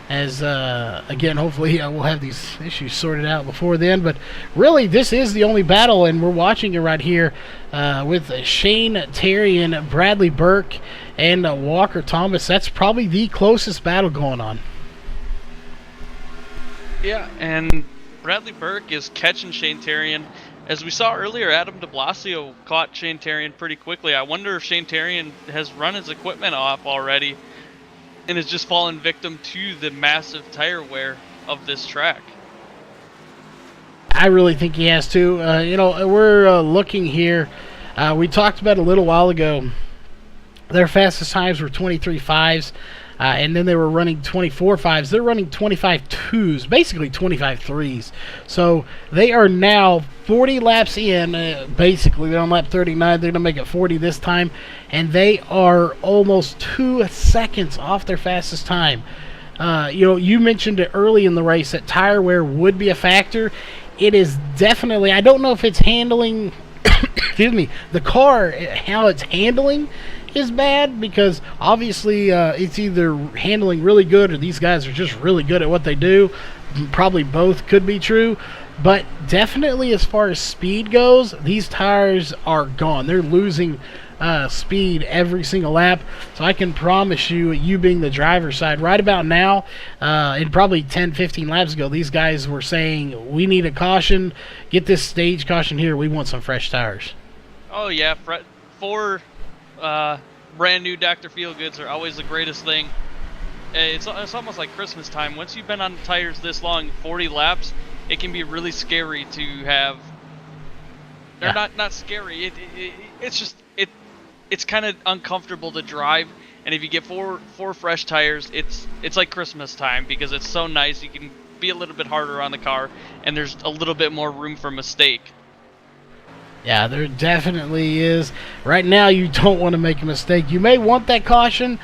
As again, hopefully we'll have these issues sorted out before then. But really, this is the only battle, and we're watching it right here with Shane Terry and Bradley Burke and Walker Thomas. That's probably the closest battle going on. Yeah, and Bradley Burke is catching Shane Terrian. As we saw earlier, Adam de Blasio caught Shane Terrian pretty quickly. I wonder if Shane Terrian has run his equipment off already and has just fallen victim to the massive tire wear of this track. I really think he has to. We're looking here. We talked about a little while ago. Their fastest times were 23.5s, and then they were running 24.5s. They're running 25.2s, basically 25.3s. So they are now 40 laps in. Basically, they're on lap 39. They're going to make it 40 this time, and they are almost 2 seconds off their fastest time. You mentioned it early in the race that tire wear would be a factor. It is definitely. I don't know if it's handling. Excuse me. The car, how it's handling is bad, because obviously it's either handling really good or these guys are just really good at what they do. Probably both could be true, but definitely as far as speed goes, these tires are gone. They're losing speed every single lap. So I can promise you, you being the driver's side, right about now, and probably 10-15 laps ago, these guys were saying, we need a caution, get this stage caution here, we want some fresh tires. Oh yeah, for brand new Dr. Feelgoods are always the greatest thing. It's almost like Christmas time. Once you've been on tires this long, 40 laps, it can be really scary to have. They're not scary. It's kind of uncomfortable to drive. And if you get four fresh tires, it's like Christmas time, because it's so nice. You can be a little bit harder on the car, and there's a little bit more room for mistake. Yeah, there definitely is. Right now, you don't want to make a mistake. You may want that caution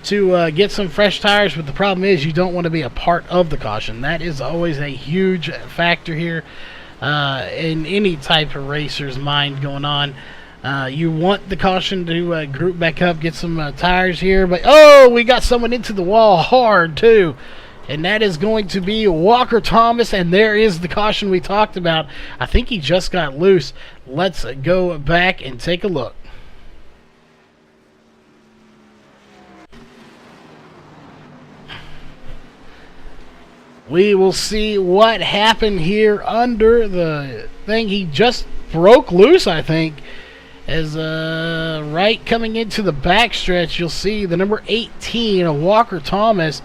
to get some fresh tires, but the problem is you don't want to be a part of the caution. That is always a huge factor here in any type of racer's mind going on. You want the caution to group back up, get some tires here, but we got someone into the wall hard too. And that is going to be Walker Thomas, and there is the caution we talked about. I think he just got loose. Let's go back and take a look. We will see what happened here under the thing. He just broke loose, I think. As right coming into the backstretch, you'll see the number 18 of Walker Thomas.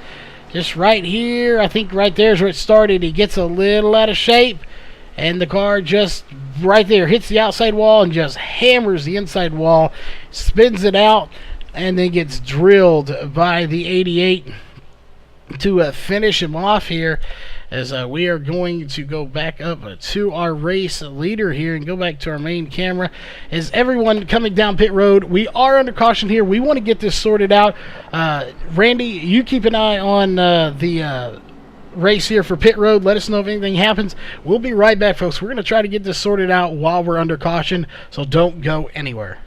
Just right here, I think right there is where it started. He gets a little out of shape, and the car just right there hits the outside wall and just hammers the inside wall, spins it out, and then gets drilled by the 88 to finish him off here. As we are going to go back up to our race leader here and go back to our main camera. As everyone coming down pit road, we are under caution here. We want to get this sorted out. Randy, you keep an eye on the race here for pit road. Let us know if anything happens. We'll be right back, folks. We're going to try to get this sorted out while we're under caution, so don't go anywhere.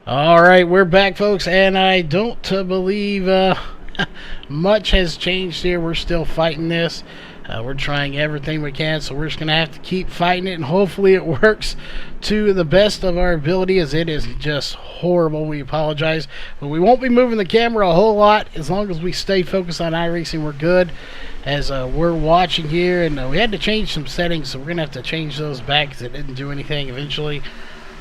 All right, we're back, folks, and I don't believe much has changed here. We're still fighting this. We're trying everything we can, so we're just going to have to keep fighting it, and hopefully it works to the best of our ability, as it is just horrible. We apologize, but we won't be moving the camera a whole lot. As long as we stay focused on iRacing, we're good. As we're watching here, and we had to change some settings, so we're going to have to change those back because it didn't do anything eventually.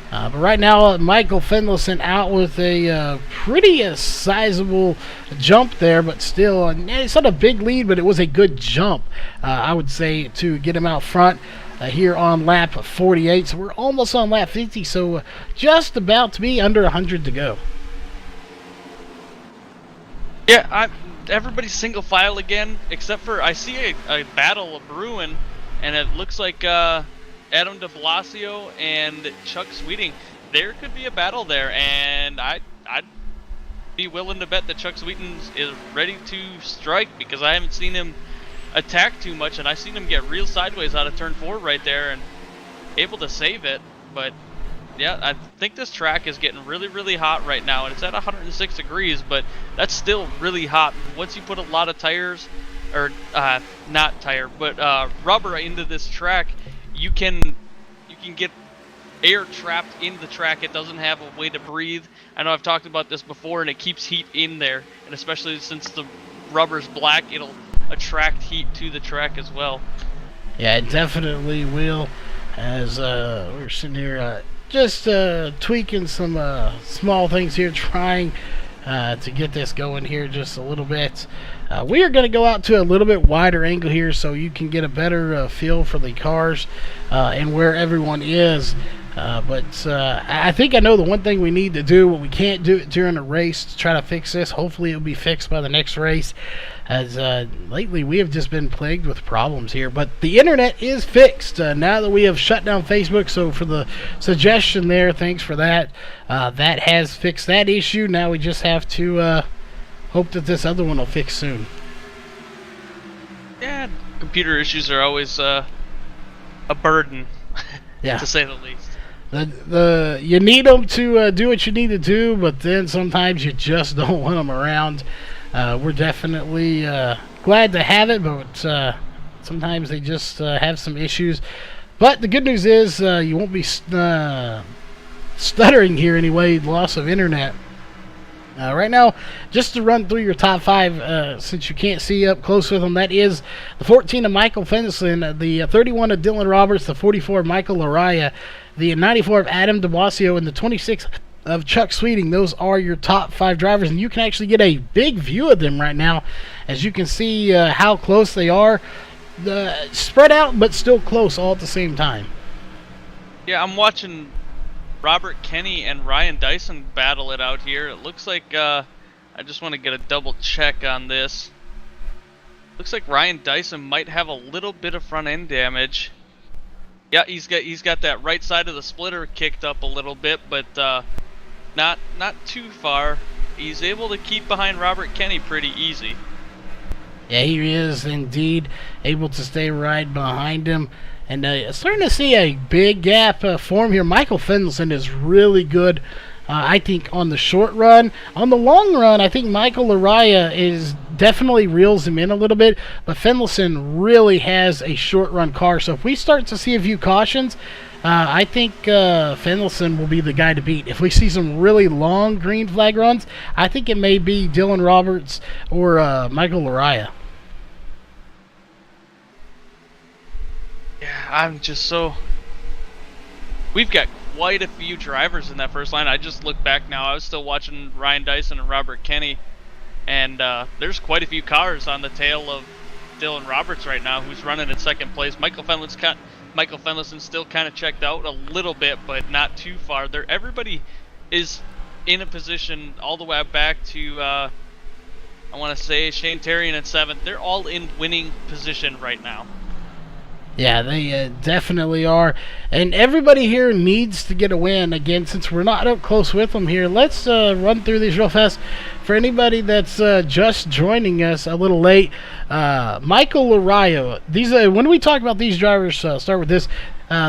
But right now, Michael Finlayson out with a pretty sizable jump there, but still, it's not a big lead, but it was a good jump, I would say, to get him out front here on lap 48. So we're almost on lap 50, so just about to be under 100 to go. Yeah, everybody's single file again, except for I see a battle of brewing, and it looks like Adam de Blasio and Chuck Sweeting. There could be a battle there, and I'd be willing to bet that Chuck Sweeting is ready to strike, because I haven't seen him attack too much, and I've seen him get real sideways out of turn 4 right there and able to save it. But yeah, I think this track is getting really, really hot right now, and it's at 106 degrees, but that's still really hot. Once you put a lot of tires, or not tire, but rubber into this track, you can get air trapped in the track. It doesn't have a way to breathe. I know I've talked about this before, and it keeps heat in there, and especially since the rubber's black, it'll attract heat to the track as well. Yeah, it definitely will. As we're sitting here just tweaking some small things here, trying to get this going here just a little bit. We are going to go out to a little bit wider angle here so you can get a better feel for the cars and where everyone is. But I think I know the one thing we need to do, what we can't do it during a race, to try to fix this. Hopefully it'll be fixed by the next race, as lately we have just been plagued with problems here. But the internet is fixed now that we have shut down Facebook, so for the suggestion there, thanks for that. That has fixed that issue. Now we just have to hope that this other one will fix soon. Yeah, computer issues are always a burden, yeah, to say the least. You need them to do what you need to do, but then sometimes you just don't want them around. We're definitely glad to have it, but sometimes they just have some issues. But the good news is you won't be stuttering here anyway, loss of internet. Right now, just to run through your top 5, since you can't see up close with them, that is the 14 of Michael Finlayson, the 31 of Dylan Roberts, the 44 of Michael Laraya, the 94 of Adam de Blasio, and the 26 of Chuck Sweeting. Those are your top 5 drivers, and you can actually get a big view of them right now, as you can see how close they are. Spread out, but still close all at the same time. Yeah, I'm watching Robert Kenny and Ryan Dyson battle it out here. It looks like I just want to get a double check on this. Looks like Ryan Dyson might have a little bit of front end damage. Yeah, he's got that right side of the splitter kicked up a little bit, but not too far. He's able to keep behind Robert Kenny pretty easy. Yeah, he is indeed able to stay right behind him. And starting to see a big gap form here. Michael Finlayson is really good, I think, on the short run. On the long run, I think Michael Laraya definitely reels him in a little bit, but Finlayson really has a short run car. So if we start to see a few cautions, I think Finlayson will be the guy to beat. If we see some really long green flag runs, I think it may be Dylan Roberts or Michael Laraya. Yeah, I'm just so... We've got quite a few drivers in that first line. I just looked back now. I was still watching Ryan Dyson and Robert Kenny, and there's quite a few cars on the tail of Dylan Roberts right now, who's running in second place. Michael Finlayson's still kind of checked out a little bit, but not too far. Everybody is in a position all the way back to, I want to say, Shane Terrian in 7th. They're all in winning position right now. Yeah, they definitely are. And everybody here needs to get a win. Again, since we're not up close with them here, let's run through these real fast. For anybody that's just joining us a little late, Michael Laraya. When we talk about these drivers, start with this.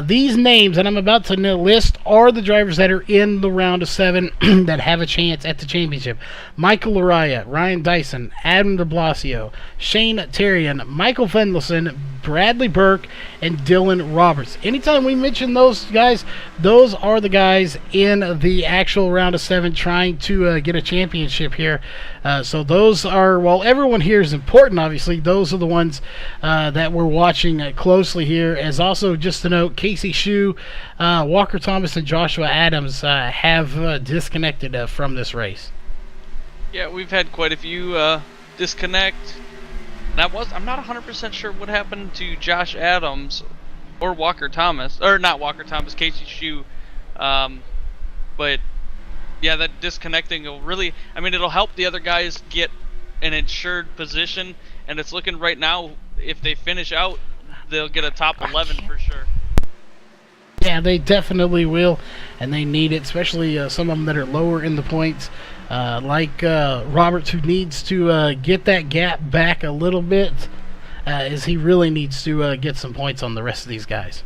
These names that I'm about to list are the drivers that are in the round of 7 that have a chance at the championship. Michael Laraya, Ryan Dyson, Adam de Blasio, Shane Terrian, Michael Fendelson, Bradley Burke, and Dylan Roberts. Anytime we mention those guys, those are the guys in the actual round of 7 trying to get a championship here. So those are, while everyone here is important, obviously, those are the ones that we're watching closely here. As also, just to note, Casey Shue, Walker Thomas, and Joshua Adams have disconnected from this race. Yeah, we've had quite a few disconnect. I'm not 100% sure what happened to Josh Adams or Walker Thomas, or not Walker Thomas, Casey Shue. But yeah, that disconnecting will really, it'll help the other guys get an insured position, and it's looking right now, if they finish out, they'll get a top 11 for sure. Yeah, they definitely will, and they need it, especially some of them that are lower in the points, like Roberts, who needs to get that gap back a little bit, as he really needs to get some points on the rest of these guys.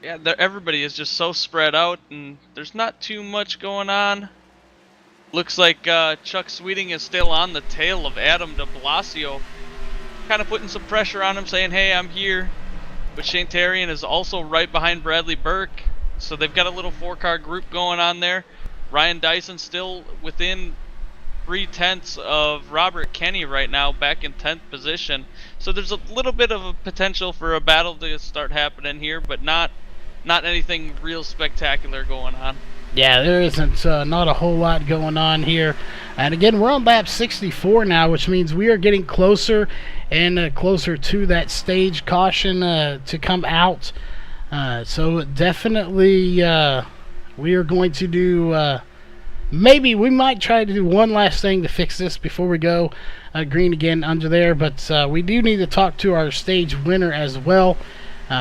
Yeah, everybody is just so spread out, and there's not too much going on. Looks like Chuck Sweeting is still on the tail of Adam de Blasio, kind of putting some pressure on him, saying, hey, I'm here. But Shane Terrian is also right behind Bradley Burke, so they've got a little 4-car group going on there. Ryan Dyson still within 3/10 of Robert Kenny right now, back in 10th position. So there's a little bit of a potential for a battle to start happening here, but not anything real spectacular going on. Yeah, there isn't not a whole lot going on here. And again, we're on lap 64 now, which means we are getting closer and closer to that stage caution to come out. So definitely we are going to do, maybe we might try to do one last thing to fix this before we go green again under there. But we do need to talk to our stage winner as well.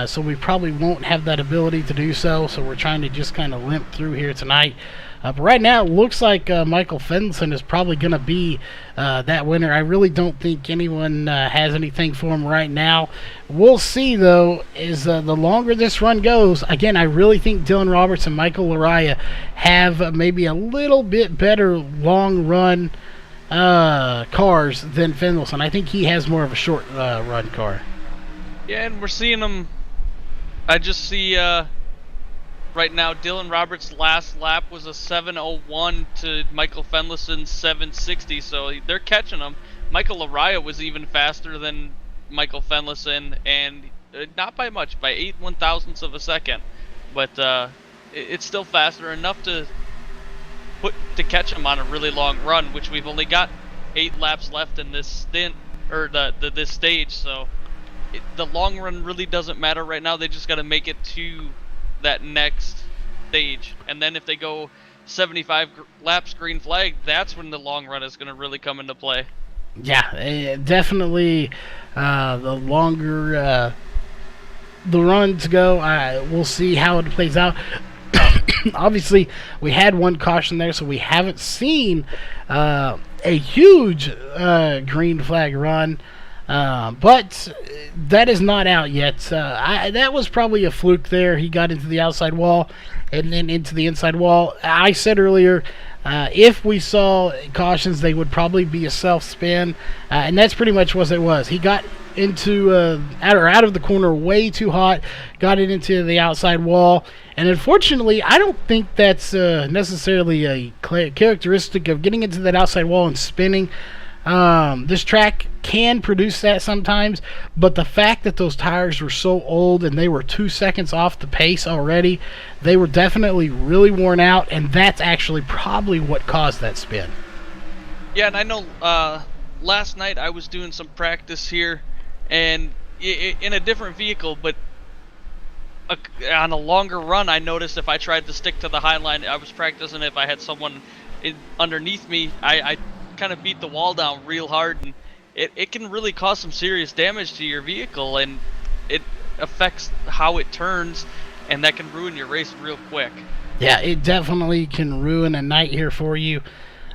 So we probably won't have that ability to do so. So we're trying to just kind of limp through here tonight. But right now, it looks like Michael Fendelson is probably going to be that winner. I really don't think anyone has anything for him right now. We'll see, though, is the longer this run goes. Again, I really think Dylan Roberts and Michael Laraya have maybe a little bit better long run cars than Fendelson. I think he has more of a short run car. Yeah, and we're seeing them. I just see right now Dylan Roberts' last lap was a 7:01 to Michael Fendelson's 7:60, so they're catching him. Michael Laraya was even faster than Michael Fendelson, and not by much, by 8/1000ths of a second, but it's still faster enough to catch him on a really long run, which we've only got 8 laps left in this stint, or this stage, so. The long run really doesn't matter right now. They just got to make it to that next stage, and then if they go 75 laps green flag, that's when the long run is going to really come into play. Yeah, definitely. The longer the runs go, we'll see how it plays out. Obviously, we had one caution there, so we haven't seen a huge green flag run. But that is not out yet. That was probably a fluke there. He got into the outside wall and then into the inside wall. I said earlier, if we saw cautions, they would probably be a self-spin, and that's pretty much what it was. He got into out of the corner way too hot, got it into the outside wall, and unfortunately, I don't think that's necessarily a characteristic of getting into that outside wall and spinning. This track can produce that sometimes, but the fact that those tires were so old and they were 2 seconds off the pace already, they were definitely really worn out, and that's actually probably what caused that spin. Yeah, and I know last night I was doing some practice here, and in a different vehicle, but on a longer run, I noticed if I tried to stick to the high line, I was practicing if I had someone underneath me, I kind of beat the wall down real hard, and it can really cause some serious damage to your vehicle, and it affects how it turns, and that can ruin your race real quick. Yeah, it definitely can ruin a night here for you.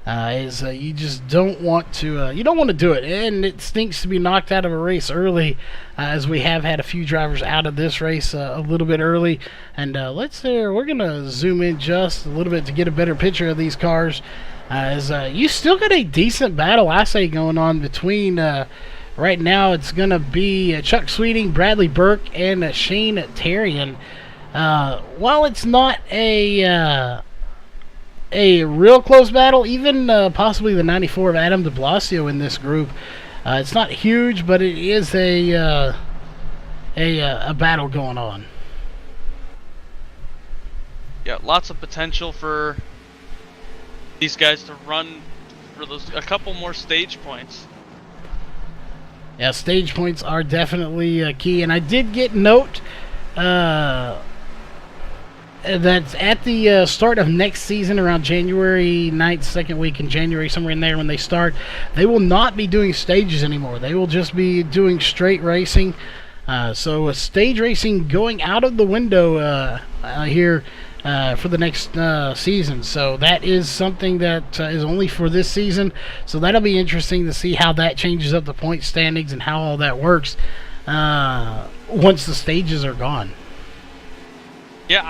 You just don't want to do it, and it stinks to be knocked out of a race early, as we have had a few drivers out of this race a little bit early. And we're gonna zoom in just a little bit to get a better picture of these cars. As you still got a decent battle, I say, going on between. Right now, it's gonna be Chuck Sweeting, Bradley Burke, and Shane Terrian. While it's not a real close battle, even possibly the 94 of Adam de Blasio in this group, it's not huge, but it is a battle going on. Yeah, lots of potential for these guys to run for a couple more stage points. Yeah, stage points are definitely key, and I did get note that's at the start of next season, around January 9th, second week in January, somewhere in there when they start, they will not be doing stages anymore. They will just be doing straight racing. So stage racing going out of the window here for the next season. So that is something that is only for this season. So that'll be interesting to see how that changes up the point standings and how all that works once the stages are gone. Yeah,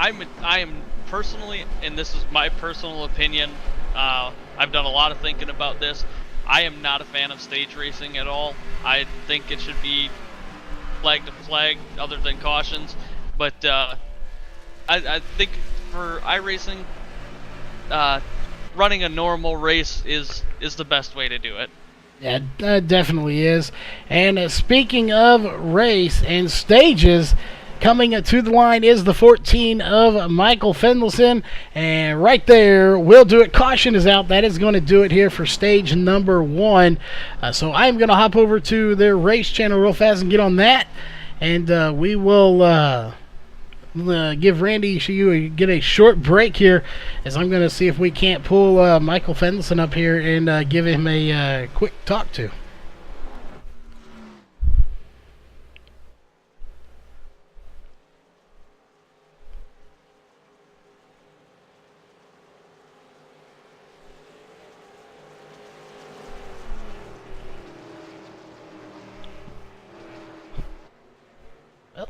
I am personally, and this is my personal opinion, I've done a lot of thinking about this. I am not a fan of stage racing at all. I think it should be flag to flag other than cautions. But I think for iRacing, running a normal race is the best way to do it. Yeah, it definitely is. And speaking of race and stages, coming to the line is the 14 of Michael Fendelson, and right there will do it. Caution is out. That is going to do it here for stage number 1. So I'm going to hop over to their race channel real fast and get on that, and we will give Randy get a short break here, as I'm going to see if we can't pull Michael Fendelson up here and give him a quick talk to.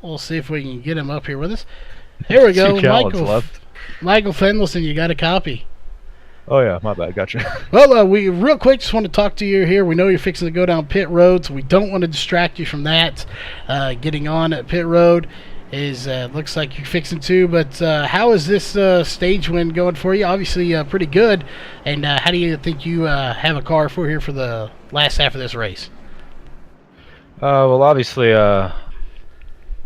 We'll see if we can get him up here with us. Here we go. Michael Fendelson, you got a copy? Oh yeah, my bad. Gotcha. Well, we real quick just want to talk to you here. We know you're fixing to go down pit road, so we don't want to distract you from that. Getting on at pit road is looks like you're fixing to. But how is this stage win going for you? Obviously, pretty good. And how do you think you have a car for here for the last half of this race? Well, obviously,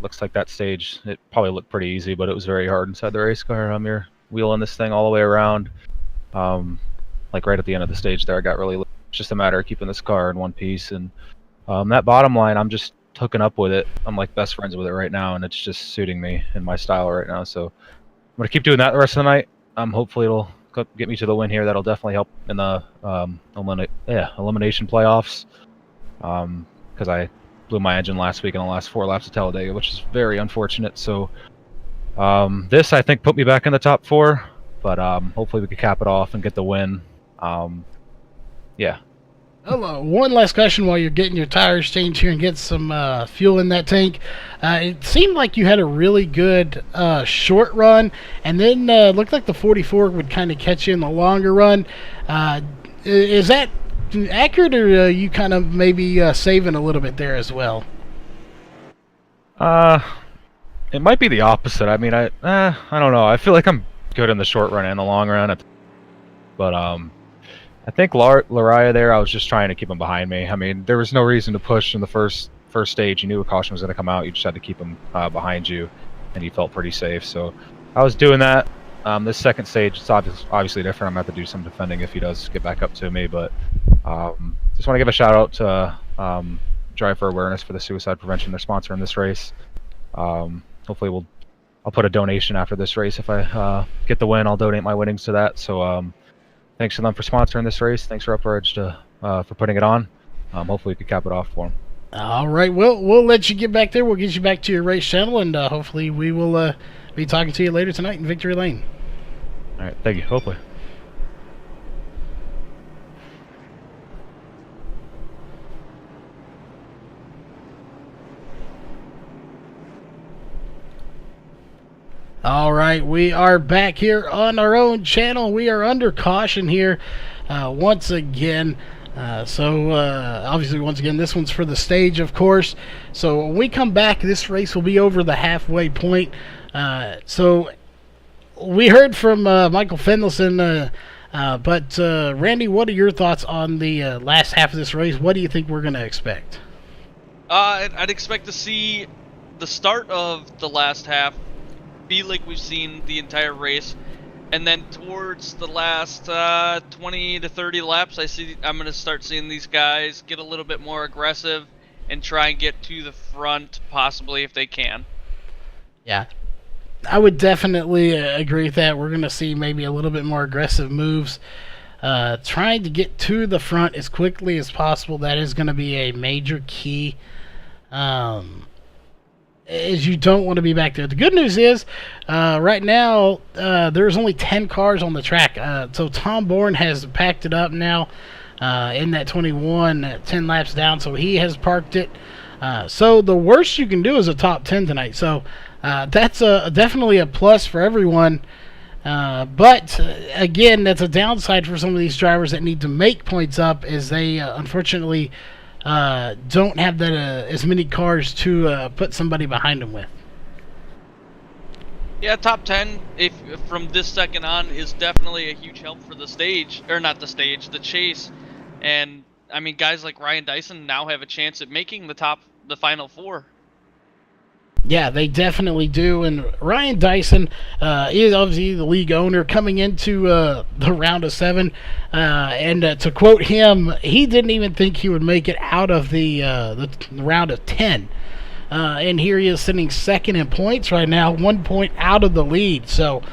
looks like that stage, it probably looked pretty easy, but it was very hard inside the race car. You're wheeling this thing all the way around. Like right at the end of the stage there, I got really. It's just a matter of keeping this car in one piece, and that bottom line, I'm just hooking up with it. I'm like best friends with it right now, and it's just suiting me and my style right now. So I'm gonna keep doing that the rest of the night. Hopefully it'll get me to the win here. That'll definitely help in the elimination playoffs. Because I blew my engine last week in the last 4 laps of Talladega, which is very unfortunate. So this, I think, put me back in the top 4, but hopefully we can cap it off and get the win. Yeah. Hello. One last question while you're getting your tires changed here and get some fuel in that tank. It seemed like you had a really good short run, and then looked like the 44 would kind of catch you in the longer run. Is that accurate, or you kind of maybe saving a little bit there as well? It might be the opposite. I mean, I don't know. I feel like I'm good in the short run and the long run, but I think Lariah there, I was just trying to keep him behind me. I mean, there was no reason to push in the first stage. You knew a caution was going to come out. You just had to keep him behind you, and he felt pretty safe. So I was doing that. This second stage, it's obviously different. I'm going to have to do some defending if he does get back up to me, but just want to give a shout out to Drive for Awareness for the suicide prevention. They're sponsoring this race. Hopefully I'll put a donation after this race. If I get the win, I'll donate my winnings to that. So thanks to them for sponsoring this race. Thanks for Upper Edge for putting it on. Hopefully we can cap it off for them. All right, we'll let you get back there. We'll get you back to your race channel, and hopefully we will be talking to you later tonight in Victory Lane. All right, thank you. Hopefully. All right, we are back here on our own channel. We are under caution here once again. Obviously, once again, this one's for the stage, of course. So when we come back, this race will be over the halfway point. So we heard from Michael Fendelson, but Randy, what are your thoughts on the last half of this race? What do you think we're going to expect? I'd expect to see the start of the last half be like we've seen the entire race, and then towards the last 20 to 30 laps, I'm going to start seeing these guys get a little bit more aggressive and try and get to the front, possibly, if they can. Yeah, I would definitely agree with that. We're going to see maybe a little bit more aggressive moves, trying to get to the front as quickly as possible. That is going to be a major key. Is you don't want to be back there. The good news is, right now, there's only 10 cars on the track. So Tom Bourne has packed it up now in that 21, 10 laps down. So he has parked it. So the worst you can do is a top 10 tonight. So that's definitely a plus for everyone. But again, that's a downside for some of these drivers that need to make points up, as they unfortunately don't have that as many cars to put somebody behind them with. Yeah, top 10, if from this second on, is definitely a huge help for the stage, or not the stage, the chase. And I mean, guys like Ryan Dyson now have a chance at making the final four. Yeah, they definitely do. And Ryan Dyson is obviously the league owner coming into the round of 7. And to quote him, he didn't even think he would make it out of the round of 10. And here he is sitting second in points right now, 1 point out of the lead. So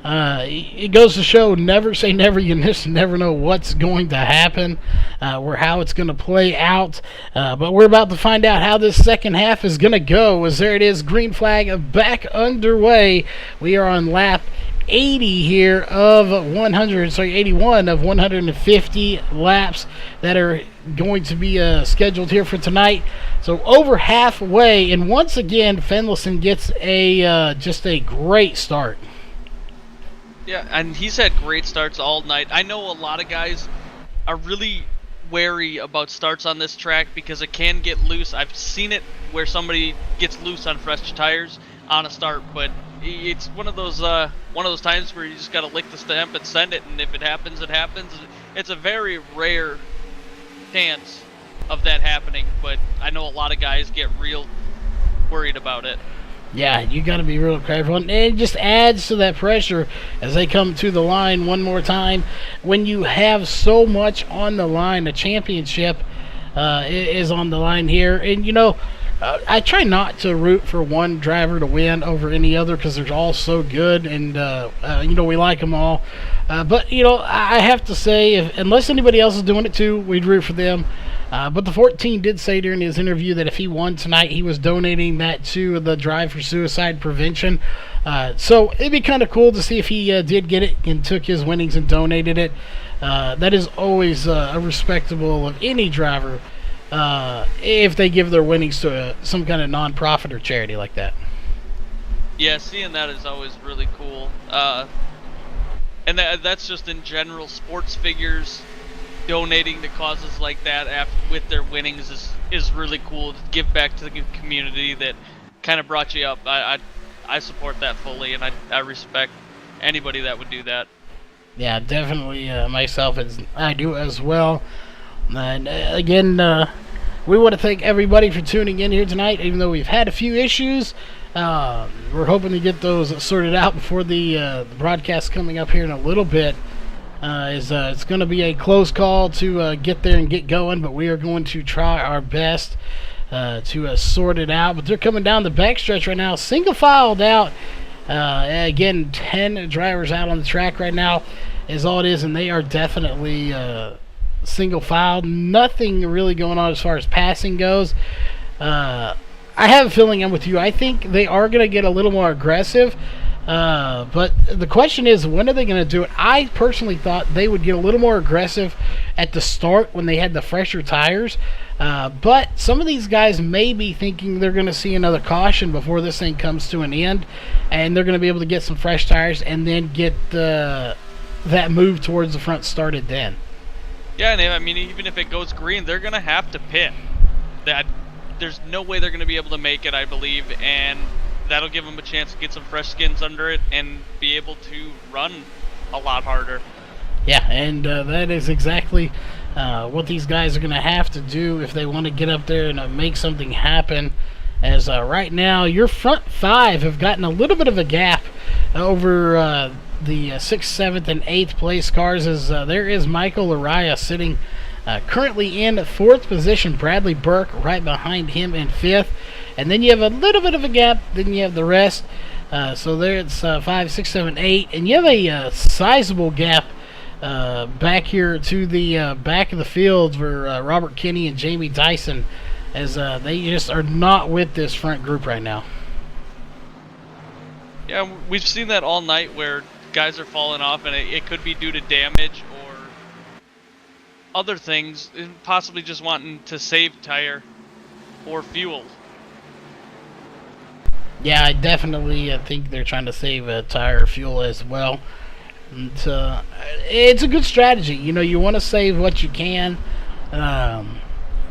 it goes to show, never say never. You just never know what's going to happen or how it's going to play out. But we're about to find out how this second half is going to go. As there it is, green flag back underway. We are on lap 80 here of 81 of 150 laps that are going to be scheduled here for tonight. So over halfway, and once again, Fendelson gets just a great start. Yeah, and he's had great starts all night. I know a lot of guys are really wary about starts on this track because it can get loose. I've seen it where somebody gets loose on fresh tires on a start, but it's one of those times where you just got to lick the stamp and send it, and if it happens, it happens. It's a very rare chance of that happening, but I know a lot of guys get real worried about it. Yeah, you got to be real careful. And it just adds to that pressure as they come to the line one more time. When you have so much on the line, the championship is on the line here. And, you know, I try not to root for one driver to win over any other because they're all so good. And, you know, we like them all. But, you know, I have to say, unless anybody else is doing it too, we'd root for them. But the 14 did say during his interview that if he won tonight, he was donating that to the Drive for Suicide Prevention. So it'd be kind of cool to see if he did get it and took his winnings and donated it. That is always a respectable of any driver if they give their winnings to some kind of non-profit or charity like that. Yeah, seeing that is always really cool. And that's just in general, sports figures donating to causes like that with their winnings is really cool to give back to the community that kind of brought you up. I support that fully, and I respect anybody that would do that. Yeah, definitely myself, I do as well. And again, we want to thank everybody for tuning in here tonight, even though we've had a few issues. We're hoping to get those sorted out before the broadcast coming up here in a little bit. It's going to be a close call to get there and get going, but we are going to try our best to sort it out. But they're coming down the backstretch right now, single filed out. Again, 10 drivers out on the track right now is all it is, and they are definitely single filed. Nothing really going on as far as passing goes. I have a feeling I'm with you. I think they are going to get a little more aggressive. But the question is, when are they going to do it? I personally thought they would get a little more aggressive at the start when they had the fresher tires. But some of these guys may be thinking they're going to see another caution before this thing comes to an end, and they're going to be able to get some fresh tires and then get that move towards the front started then. Yeah, and I mean, even if it goes green, they're going to have to pit. There's no way they're going to be able to make it, I believe, and that'll give them a chance to get some fresh skins under it and be able to run a lot harder. Yeah, and that is exactly what these guys are going to have to do if they want to get up there and make something happen. As right now, your front five have gotten a little bit of a gap over the 6th, 7th, and 8th place cars, as there is Michael Araya sitting currently in 4th position. Bradley Burke right behind him in 5th. And then you have a little bit of a gap, then you have the rest. So there it's 5, 6, 7, 8. And you have a sizable gap back here to the back of the field for Robert Kinney and Jamie Dyson, as they just are not with this front group right now. Yeah, we've seen that all night where guys are falling off, and it could be due to damage or other things, possibly just wanting to save tire or fuel. Yeah, I definitely think they're trying to save tire fuel as well. And, it's a good strategy. You know, you want to save what you can.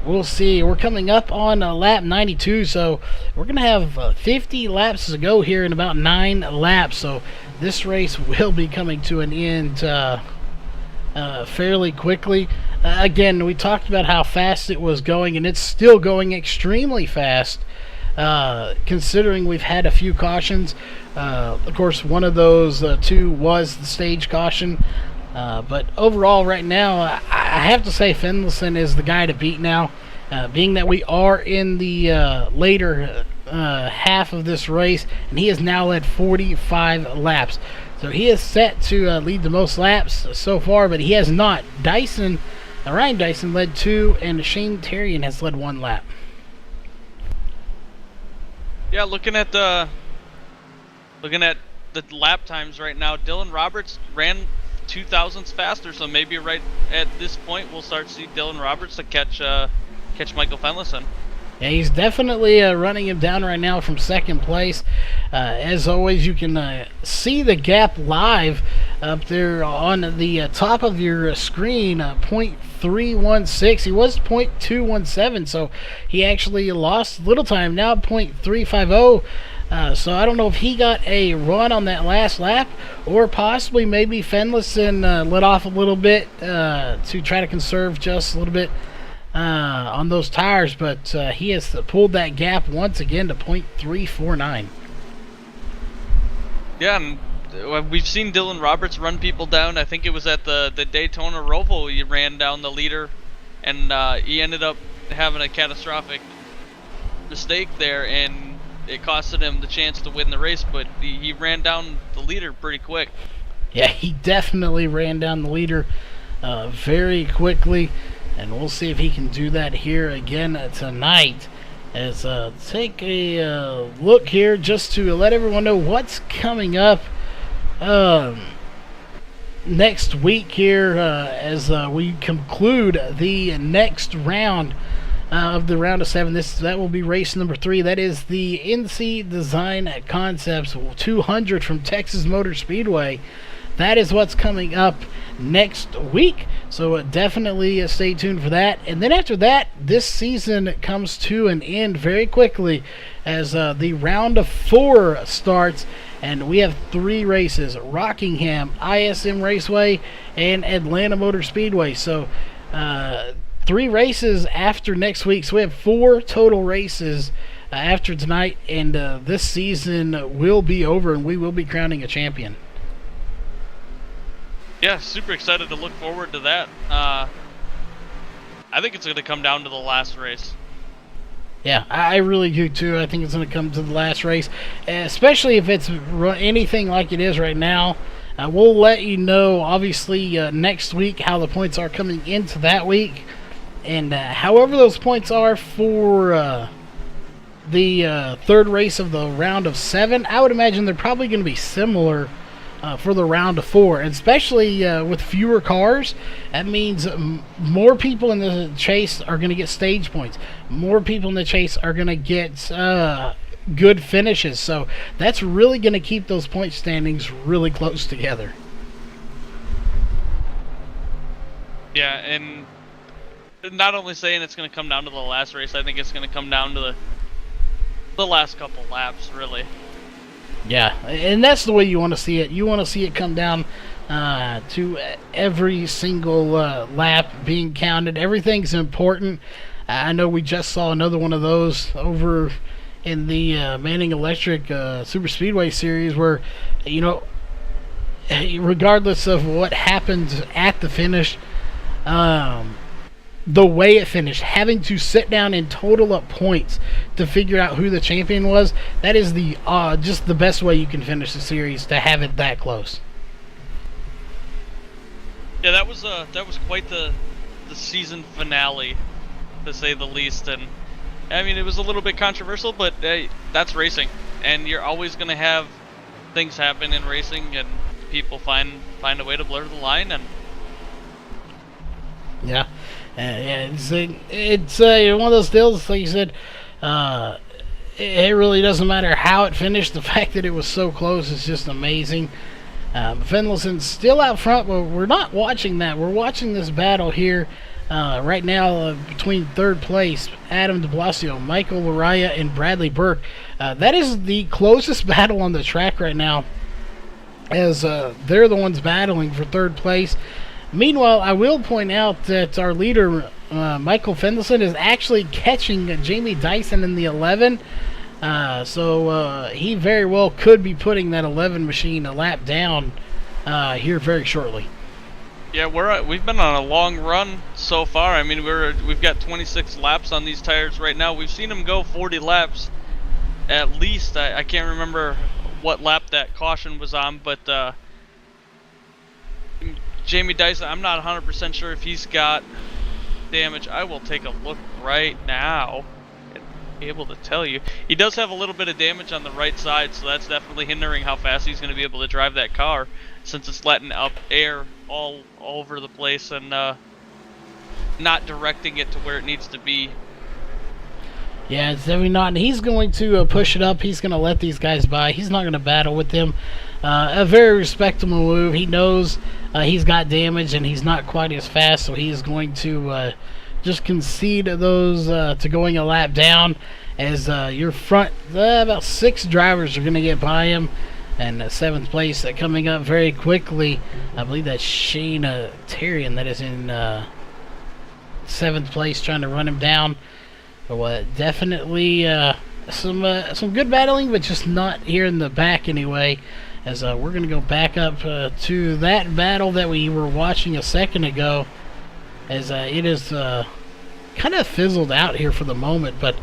We'll see. We're coming up on lap 92, so we're going to have 50 laps to go here in about 9 laps. So this race will be coming to an end fairly quickly. Again, we talked about how fast it was going, and it's still going extremely fast, considering we've had a few cautions. Of course, one of those two was the stage caution. But overall, right now, I have to say Finlayson is the guy to beat now, being that we are in the later half of this race, and he has now led 45 laps. So he is set to lead the most laps so far, but he has not. Ryan Dyson led 2, and Shane Terrian has led 1 lap. Yeah, looking at the lap times right now, Dylan Roberts ran 2,000ths faster, so maybe right at this point we'll start to see Dylan Roberts to catch Michael Finlayson. Yeah, he's definitely running him down right now from 2nd place. As always, you can see the gap live up there on the top of your screen, 0.316. He was 0.217, so he actually lost a little time. Now 0.350. So I don't know if he got a run on that last lap, or possibly maybe Finlayson let off a little bit to try to conserve just a little bit on those tires, but he has pulled that gap once again to 0.349. Yeah, and we've seen Dylan Roberts run people down. I think it was at the Daytona Roval he ran down the leader, and he ended up having a catastrophic mistake there, and it costed him the chance to win the race, but he ran down the leader pretty quick. Yeah, he definitely ran down the leader very quickly, and we'll see if he can do that here again tonight. As take a look here just to let everyone know what's coming up next week here as we conclude the next round of the round of 7. That will be race number 3. That is the NC Design Concepts 200 from Texas Motor Speedway. That is what's coming up next week, so definitely stay tuned for that. And then after that, this season comes to an end very quickly as the round of 4 starts, and we have 3 races: Rockingham, ISM Raceway, and Atlanta Motor Speedway. So 3 races after next week, so we have 4 total races after tonight, and this season will be over, and we will be crowning a champion. Yeah, super excited to look forward to that. I think it's going to come down to the last race. Yeah, I really do too. I think it's going to come to the last race, especially if it's anything like it is right now. We'll let you know, obviously, next week how the points are coming into that week. And however those points are for the third race of the round of 7, I would imagine they're probably going to be similar for the round of 4, and especially with fewer cars. That means more people in the chase are going to get stage points. More people in the chase are going to get good finishes. So that's really going to keep those point standings really close together. Yeah, and not only saying it's going to come down to the last race, I think it's going to come down to the last couple laps, really. Yeah, and that's the way you want to see it. You want to see it come down to every single lap being counted. Everything's important. I know we just saw another one of those over in the Manning Electric Super Speedway Series where, you know, regardless of what happens at the finish, the way it finished, having to sit down and total up points to figure out who the champion was, that is the just the best way you can finish the series, to have it that close. Yeah, that was quite the season finale, to say the least. And I mean, it was a little bit controversial, but that's racing, and you're always going to have things happen in racing, and people find a way to blur the line. And yeah. Yeah, it's one of those deals, like you said, it really doesn't matter how it finished. The fact that it was so close is just amazing. Finlayson's still out front, but we're not watching that. We're watching this battle here right now between third place, Adam de Blasio, Michael Laraya, and Bradley Burke. That is the closest battle on the track right now, as they're the ones battling for third place. Meanwhile, I will point out that our leader, Michael Finlayson, is actually catching Jamie Dyson in the 11. So he very well could be putting that 11 machine a lap down here very shortly. yeah, we've been on a long run so far. I mean, we've got 26 laps on these tires right now. We've seen them go 40 laps at least. I can't remember what lap that caution was on, but Jamie Dyson, I'm not 100% sure if he's got damage. I will take a look right now and be able to tell you. He does have a little bit of damage on the right side, so that's definitely hindering how fast he's going to be able to drive that car, since it's letting up air all over the place and not directing it to where it needs to be. Yeah, it's definitely not. And he's going to push it up. He's going to let these guys by. He's not going to battle with them. A very respectable move. He knows he's got damage and he's not quite as fast, so he is going to just concede those to going a lap down, as your front, about 6 drivers are going to get by him. And 7th place coming up very quickly. I believe that's Shane Terrian that is in 7th place, trying to run him down. But definitely some good battling, but just not here in the back anyway. As we're going to go back up to that battle that we were watching a second ago, as it is kind of fizzled out here for the moment. But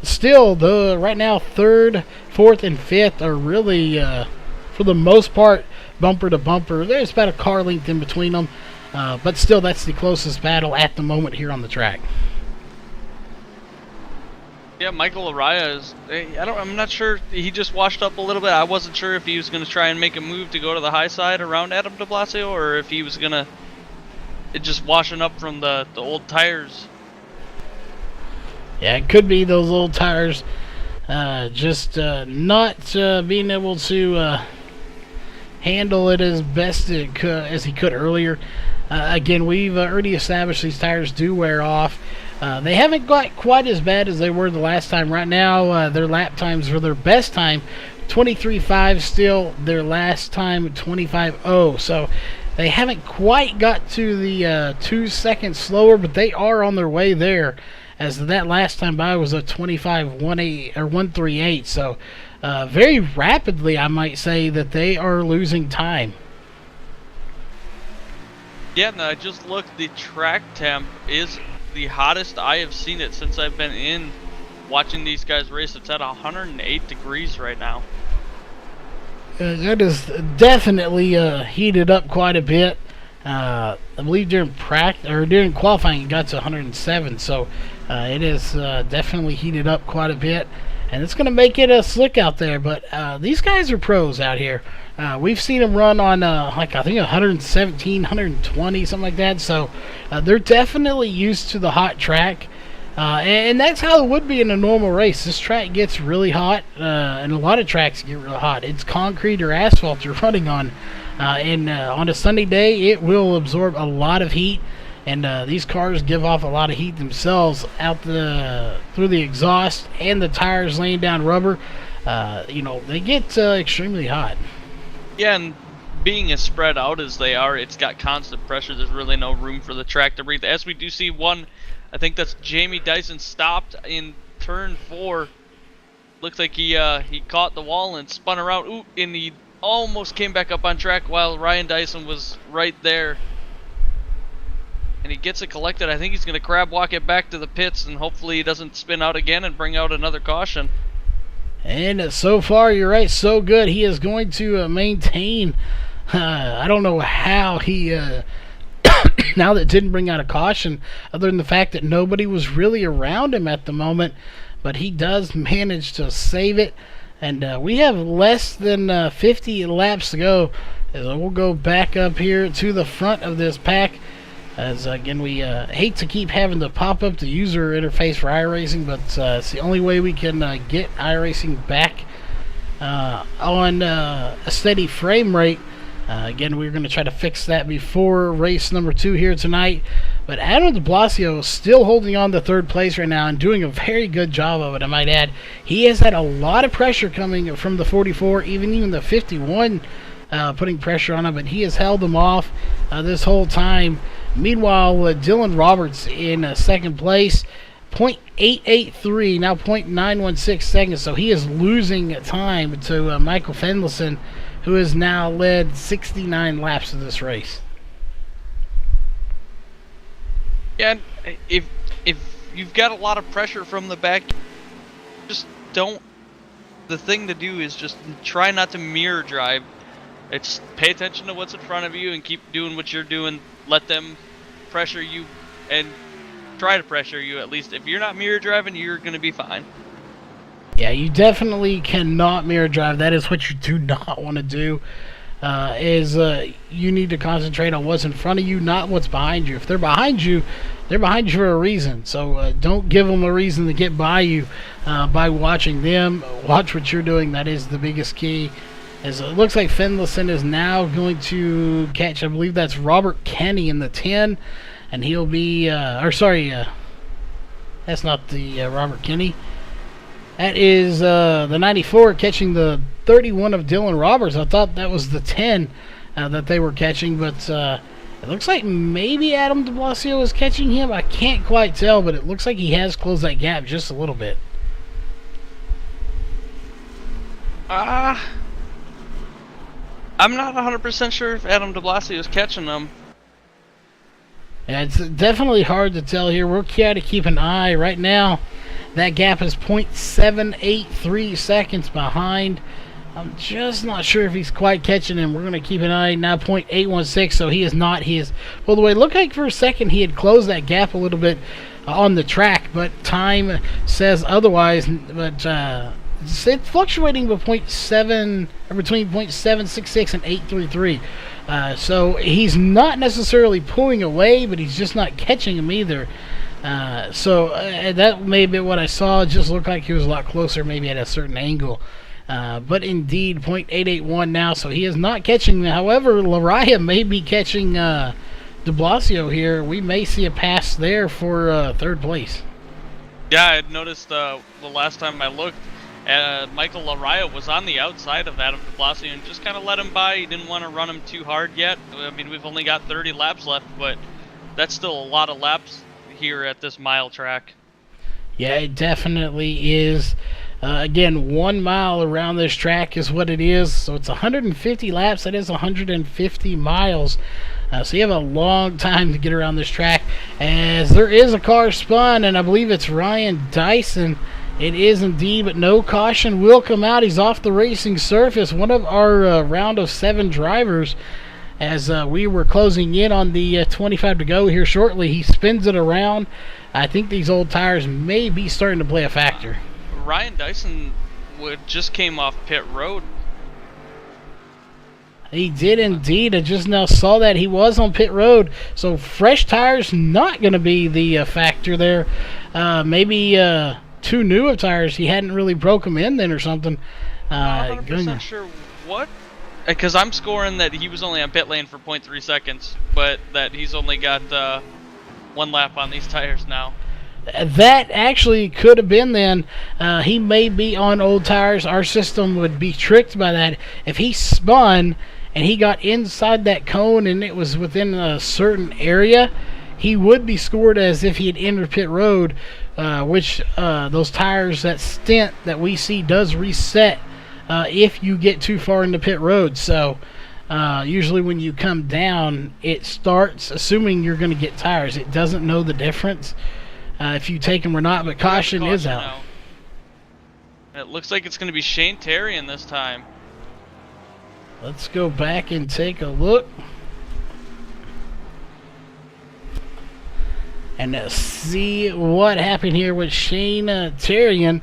still, right now, 3rd, 4th, and 5th are really, for the most part, bumper to bumper. There's about a car length in between them, but still, that's the closest battle at the moment here on the track. Yeah, Michael Araya is. I'm not sure. He just washed up a little bit. I wasn't sure if he was going to try and make a move to go to the high side around Adam de Blasio, or if he was going to just washing up from the old tires. Yeah, it could be those old tires just not being able to handle it as best as he could earlier. Again, we've already established these tires do wear off. They haven't got quite as bad as they were the last time. Right now, their lap times for their best time, 23.5, still their last time, 25.0. So they haven't quite got to the 2 seconds slower, but they are on their way there, as that last time by was a 25.18 or 138. So very rapidly, I might say that they are losing time. Yeah, no, I just looked. The track temp is the hottest I have seen it since I've been in watching these guys race. It's at 108 degrees right now. That is definitely heated up quite a bit. I believe during practice or during qualifying it got to 107, so it is definitely heated up quite a bit. and it's going to make it slick out there. But these guys are pros out here. We've seen them run on like I think 117, 120, something like that. So they're definitely used to the hot track. And that's how it would be in a normal race. This track gets really hot, and a lot of tracks get really hot. It's concrete or asphalt you're running on, and on a sunny day, it will absorb a lot of heat. And these cars give off a lot of heat themselves out through the exhaust and the tires laying down rubber. They get extremely hot. Yeah, and being as spread out as they are, it's got constant pressure. There's really no room for the track to breathe. As we do see one, I think that's Jamie Dyson, stopped in turn 4. Looks like he caught the wall and spun around. Ooh, and he almost came back up on track while Ryan Dyson was right there. And he gets it collected. I think he's going to crab walk it back to the pits, and hopefully he doesn't spin out again and bring out another caution. And so far, you're right, so good. He is going to maintain. I don't know how he... now that didn't bring out a caution, other than the fact that nobody was really around him at the moment, but he does manage to save it. And we have less than 50 laps to go, as we'll go back up here to the front of this pack. As again, we hate to keep having to pop up the user interface for iRacing, but it's the only way we can get iRacing back on a steady frame rate. Again, we're going to try to fix that before race number 2 here tonight. But Adam de Blasio is still holding on to third place right now and doing a very good job of it, I might add. He has had a lot of pressure coming from the 44, even the 51 putting pressure on him, but he has held them off this whole time. Meanwhile, Dylan Roberts in second place, 0.883, now 0.916 seconds, so he is losing time to Michael Fendelson, who has now led 69 laps of this race. Yeah, if you've got a lot of pressure from the back, just don't. The thing to do is just try not to mirror drive. It's pay attention to what's in front of you and keep doing what you're doing. Let them pressure you and try to pressure you at least. If you're not mirror driving, you're going to be fine. Yeah, you definitely cannot mirror drive. That is what you do not want to do. You need to concentrate on what's in front of you, not what's behind you. If they're behind you for a reason. So don't give them a reason to get by you by watching them. Watch what you're doing. That is the biggest key. As it looks like Fendelson is now going to catch, I believe that's Robert Kenny in the 10. And he'll be, that's not the Robert Kenny. That is the 94 catching the 31 of Dylan Roberts. I thought that was the 10 that they were catching, but it looks like maybe Adam de Blasio is catching him. I can't quite tell, but it looks like he has closed that gap just a little bit. I'm not 100% sure if Adam de Blasio is catching them. Yeah, it's definitely hard to tell here. We'll try to keep an eye. Right now, that gap is 0.783 seconds behind. I'm just not sure if he's quite catching him. We're going to keep an eye. Now 0.816, so he is not. He is. Well, the way it looked like for a second he had closed that gap a little bit on the track, but time says otherwise. But it's fluctuating between 0.766 and 833. So he's not necessarily pulling away, but he's just not catching him either. So that may be what I saw. It just looked like he was a lot closer, maybe at a certain angle. But indeed, 0.881 now, so he is not catching. However, Lariah may be catching de Blasio here. We may see a pass there for third place. Yeah, I had noticed the last time I looked, Michael Lariah was on the outside of Adam de Blasio and just kind of let him by. He didn't want to run him too hard yet. I mean, we've only got 30 laps left, but that's still a lot of laps here at this mile track. Yeah, it definitely is. Again, 1 mile around this track is what it is. So it's 150 laps. That is 150 miles. So you have a long time to get around this track. As there is a car spun, and I believe it's Ryan Dyson. It is indeed, but no caution will come out. He's off the racing surface. One of our round of 7 drivers. As we were closing in on the 25 to go here shortly, he spins it around. I think these old tires may be starting to play a factor. Ryan Dyson just came off pit road. He did indeed. I just now saw that he was on pit road. So fresh tires not going to be the factor there. Maybe too new of tires. He hadn't really broke them in then or something. Not 100% sure what. Because I'm scoring that he was only on pit lane for 0.3 seconds, but that he's only got 1 lap on these tires now. That actually could have been then. He may be on old tires. Our system would be tricked by that. If he spun and he got inside that cone and it was within a certain area, he would be scored as if he had entered pit road, which those tires, that stint that we see does reset if you get too far into pit road. So usually when you come down, it starts assuming you're going to get tires. It doesn't know the difference if you take them or not, but caution is out. Now. It looks like it's going to be Shane Terrian this time. Let's go back and take a look. And see what happened here with Shane Terrian.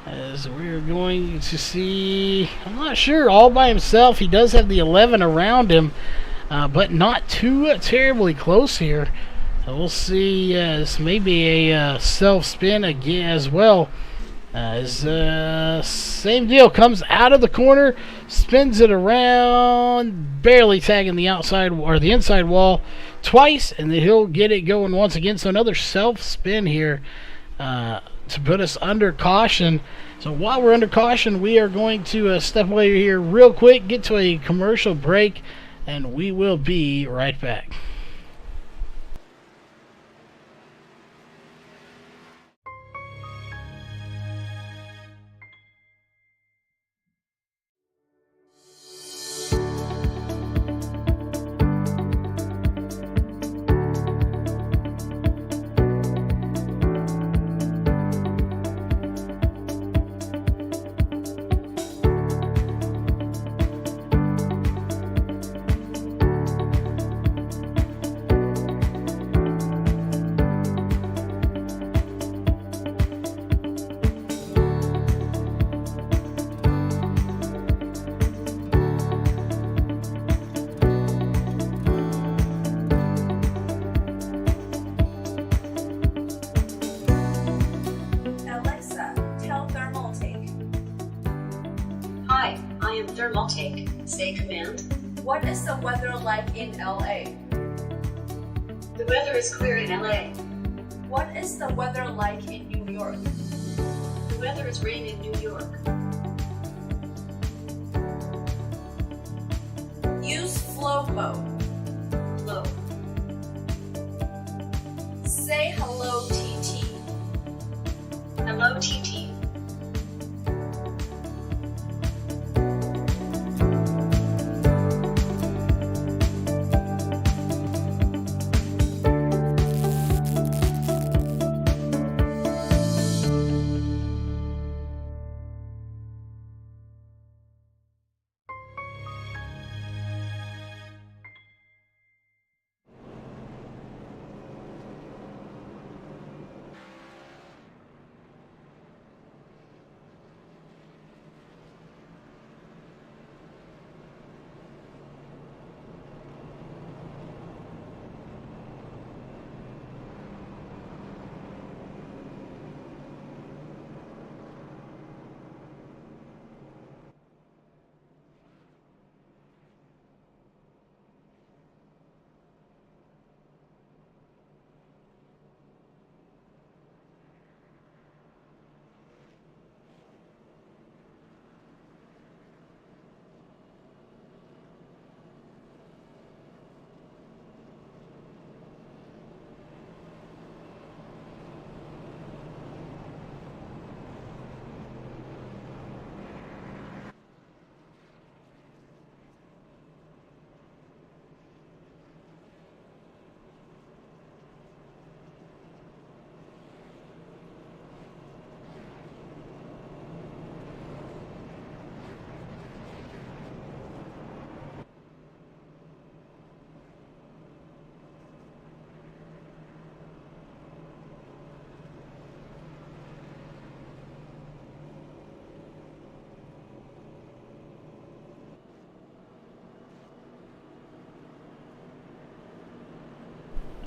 As we're going to see, I'm not sure, all by himself. He does have the 11 around him, but not too terribly close here. We'll see. This may be a self-spin again as well. Same deal. Comes out of the corner, spins it around, barely tagging the outside or the inside wall twice, and then he'll get it going once again. So another self-spin here to put us under caution. So while we're under caution, we are going to step away here real quick, get to a commercial break, and we will be right back. Hi, I am Thermaltake. Say command. What is the weather like in LA? The weather is clear in LA. What is the weather like in New York? The weather is rain in New York. Use flow mode. Low. Say hello, TT. Hello, TT.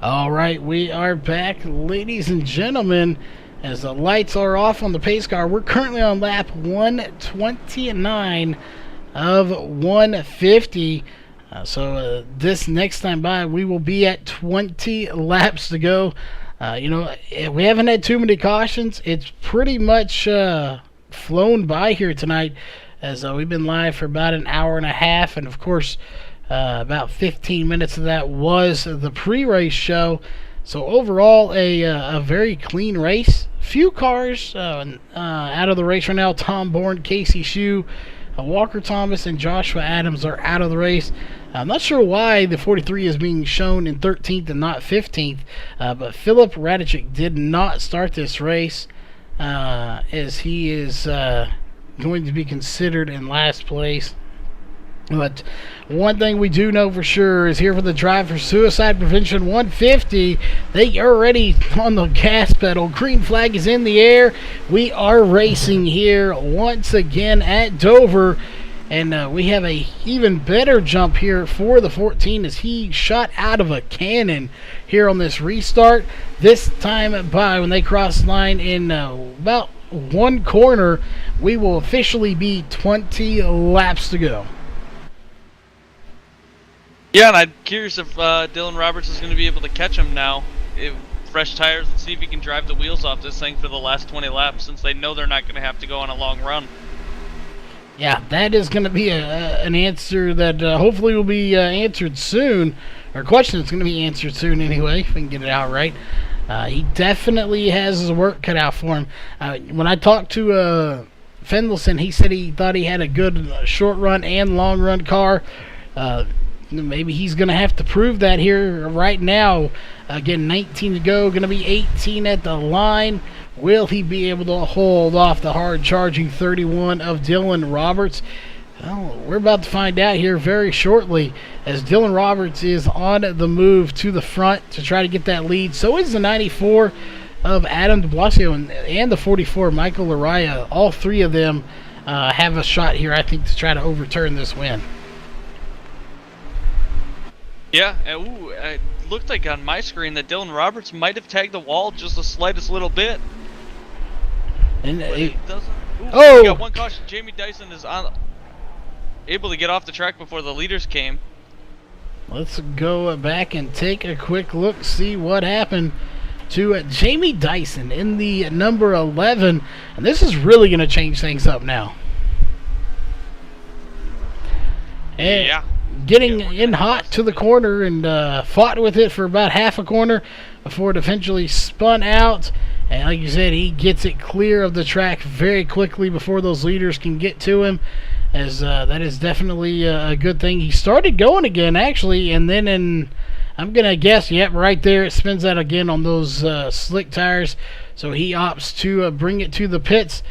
All right, we are back, ladies and gentlemen. As the lights are off on the pace car, we're currently on lap 129 of 150. This next time by, we will be at 20 laps to go. We haven't had too many cautions. It's pretty much flown by here tonight, as we've been live for about an hour and a half, and of course, about 15 minutes of that was the pre-race show. So overall, a very clean race. Few cars out of the race right now. Tom Bourne, Casey Shue, Walker Thomas, and Joshua Adams are out of the race. I'm not sure why the 43 is being shown in 13th and not 15th, but Philip Radicic did not start this race, as he is going to be considered in last place. But one thing we do know for sure is here for the Drive for Suicide Prevention 150. They are already on the gas pedal. Green flag is in the air. We are racing here once again at Dover. And we have a even better jump here for the 14 as he shot out of a cannon here on this restart. This time by, when they cross the line in about one corner, we will officially be 20 laps to go. Yeah, and I'm curious if Dylan Roberts is going to be able to catch him now. Fresh tires, and see if he can drive the wheels off this thing for the last 20 laps, since they know they're not going to have to go on a long run. Yeah, that is going to be an answer that hopefully will be answered soon, or a question that's going to be answered soon anyway, if we can get it out right. He definitely has his work cut out for him. When I talked to Fendelson, he said he thought he had a good short run and long run car. Maybe he's going to have to prove that here right now. Again, 19 to go, going to be 18 at the line. Will he be able to hold off the hard-charging 31 of Dylan Roberts? Well, we're about to find out here very shortly, as Dylan Roberts is on the move to the front to try to get that lead. So is the 94 of Adam de Blasio and the 44 Michael Laraya. All three of them have a shot here, I think, to try to overturn this win. Yeah, it looked like on my screen that Dylan Roberts might have tagged the wall just the slightest little bit. And it doesn't. Oh! We got one caution. Jamie Dyson is able to get off the track before the leaders came. Let's go back and take a quick look, see what happened to Jamie Dyson in the number 11. And this is really going to change things up now. And yeah. Getting in hot to the corner and fought with it for about half a corner before it eventually spun out. And like you said, he gets it clear of the track very quickly before those leaders can get to him, as that is definitely a good thing. He started going again, actually, and then I'm going to guess, yep, right there, it spins out again on those slick tires. So he opts to bring it to the pits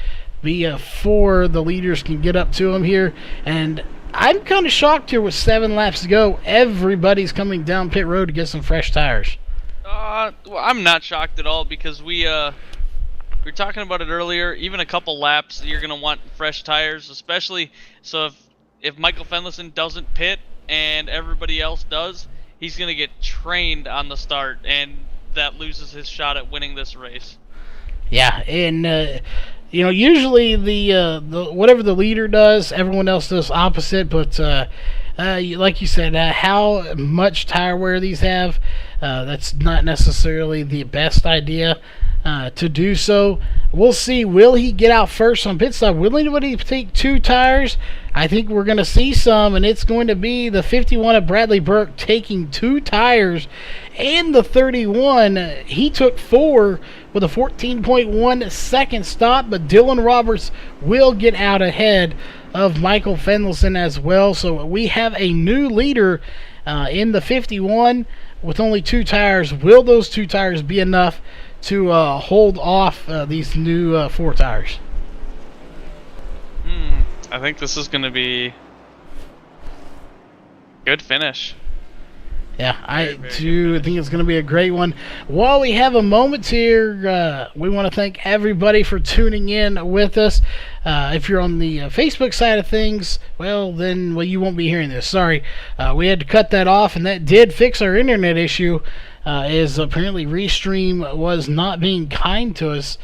before the leaders can get up to him here. And I'm kind of shocked here with 7 laps to go. Everybody's coming down pit road to get some fresh tires. Well, I'm not shocked at all, because we were talking about it earlier. Even a couple laps, you're going to want fresh tires, especially so if Michael Fendelson doesn't pit and everybody else does, he's going to get trained on the start, and that loses his shot at winning this race. Yeah, and usually the whatever the leader does, everyone else does opposite. But like you said, how much tire wear these have, that's not necessarily the best idea to do so. We'll see. Will he get out first on pit stop? Will anybody take 2 tires? I think we're going to see some, and it's going to be the 51 of Bradley Burke taking 2 tires, and the 31, he took 4 with a 14.1 second stop, but Dylan Roberts will get out ahead of Michael Fendelson as well. So we have a new leader in the 51 with only 2 tires. Will those 2 tires be enough to hold off these new 4 tires? I think this is going to be good finish. Yeah, I do think it's going to be a great one. While we have a moment here, we want to thank everybody for tuning in with us. If you're on the Facebook side of things, you won't be hearing this. Sorry. We had to cut that off, and that did fix our internet issue. is apparently Restream was not being kind to us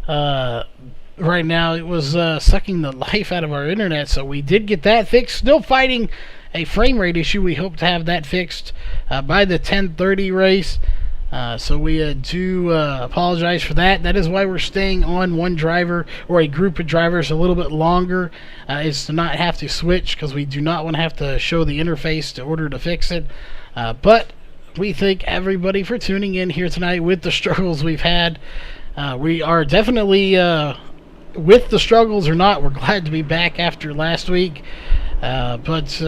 right now. It was sucking the life out of our internet, so we did get that fixed. Still fighting a frame rate issue. We hope to have that fixed by the 10:30 race. So we do apologize for that. That is why we're staying on one driver or a group of drivers a little bit longer, is to not have to switch, because we do not want to have to show the interface in order to fix it. But we thank everybody for tuning in here tonight with the struggles we've had. We are definitely, with the struggles or not, we're glad to be back after last week. But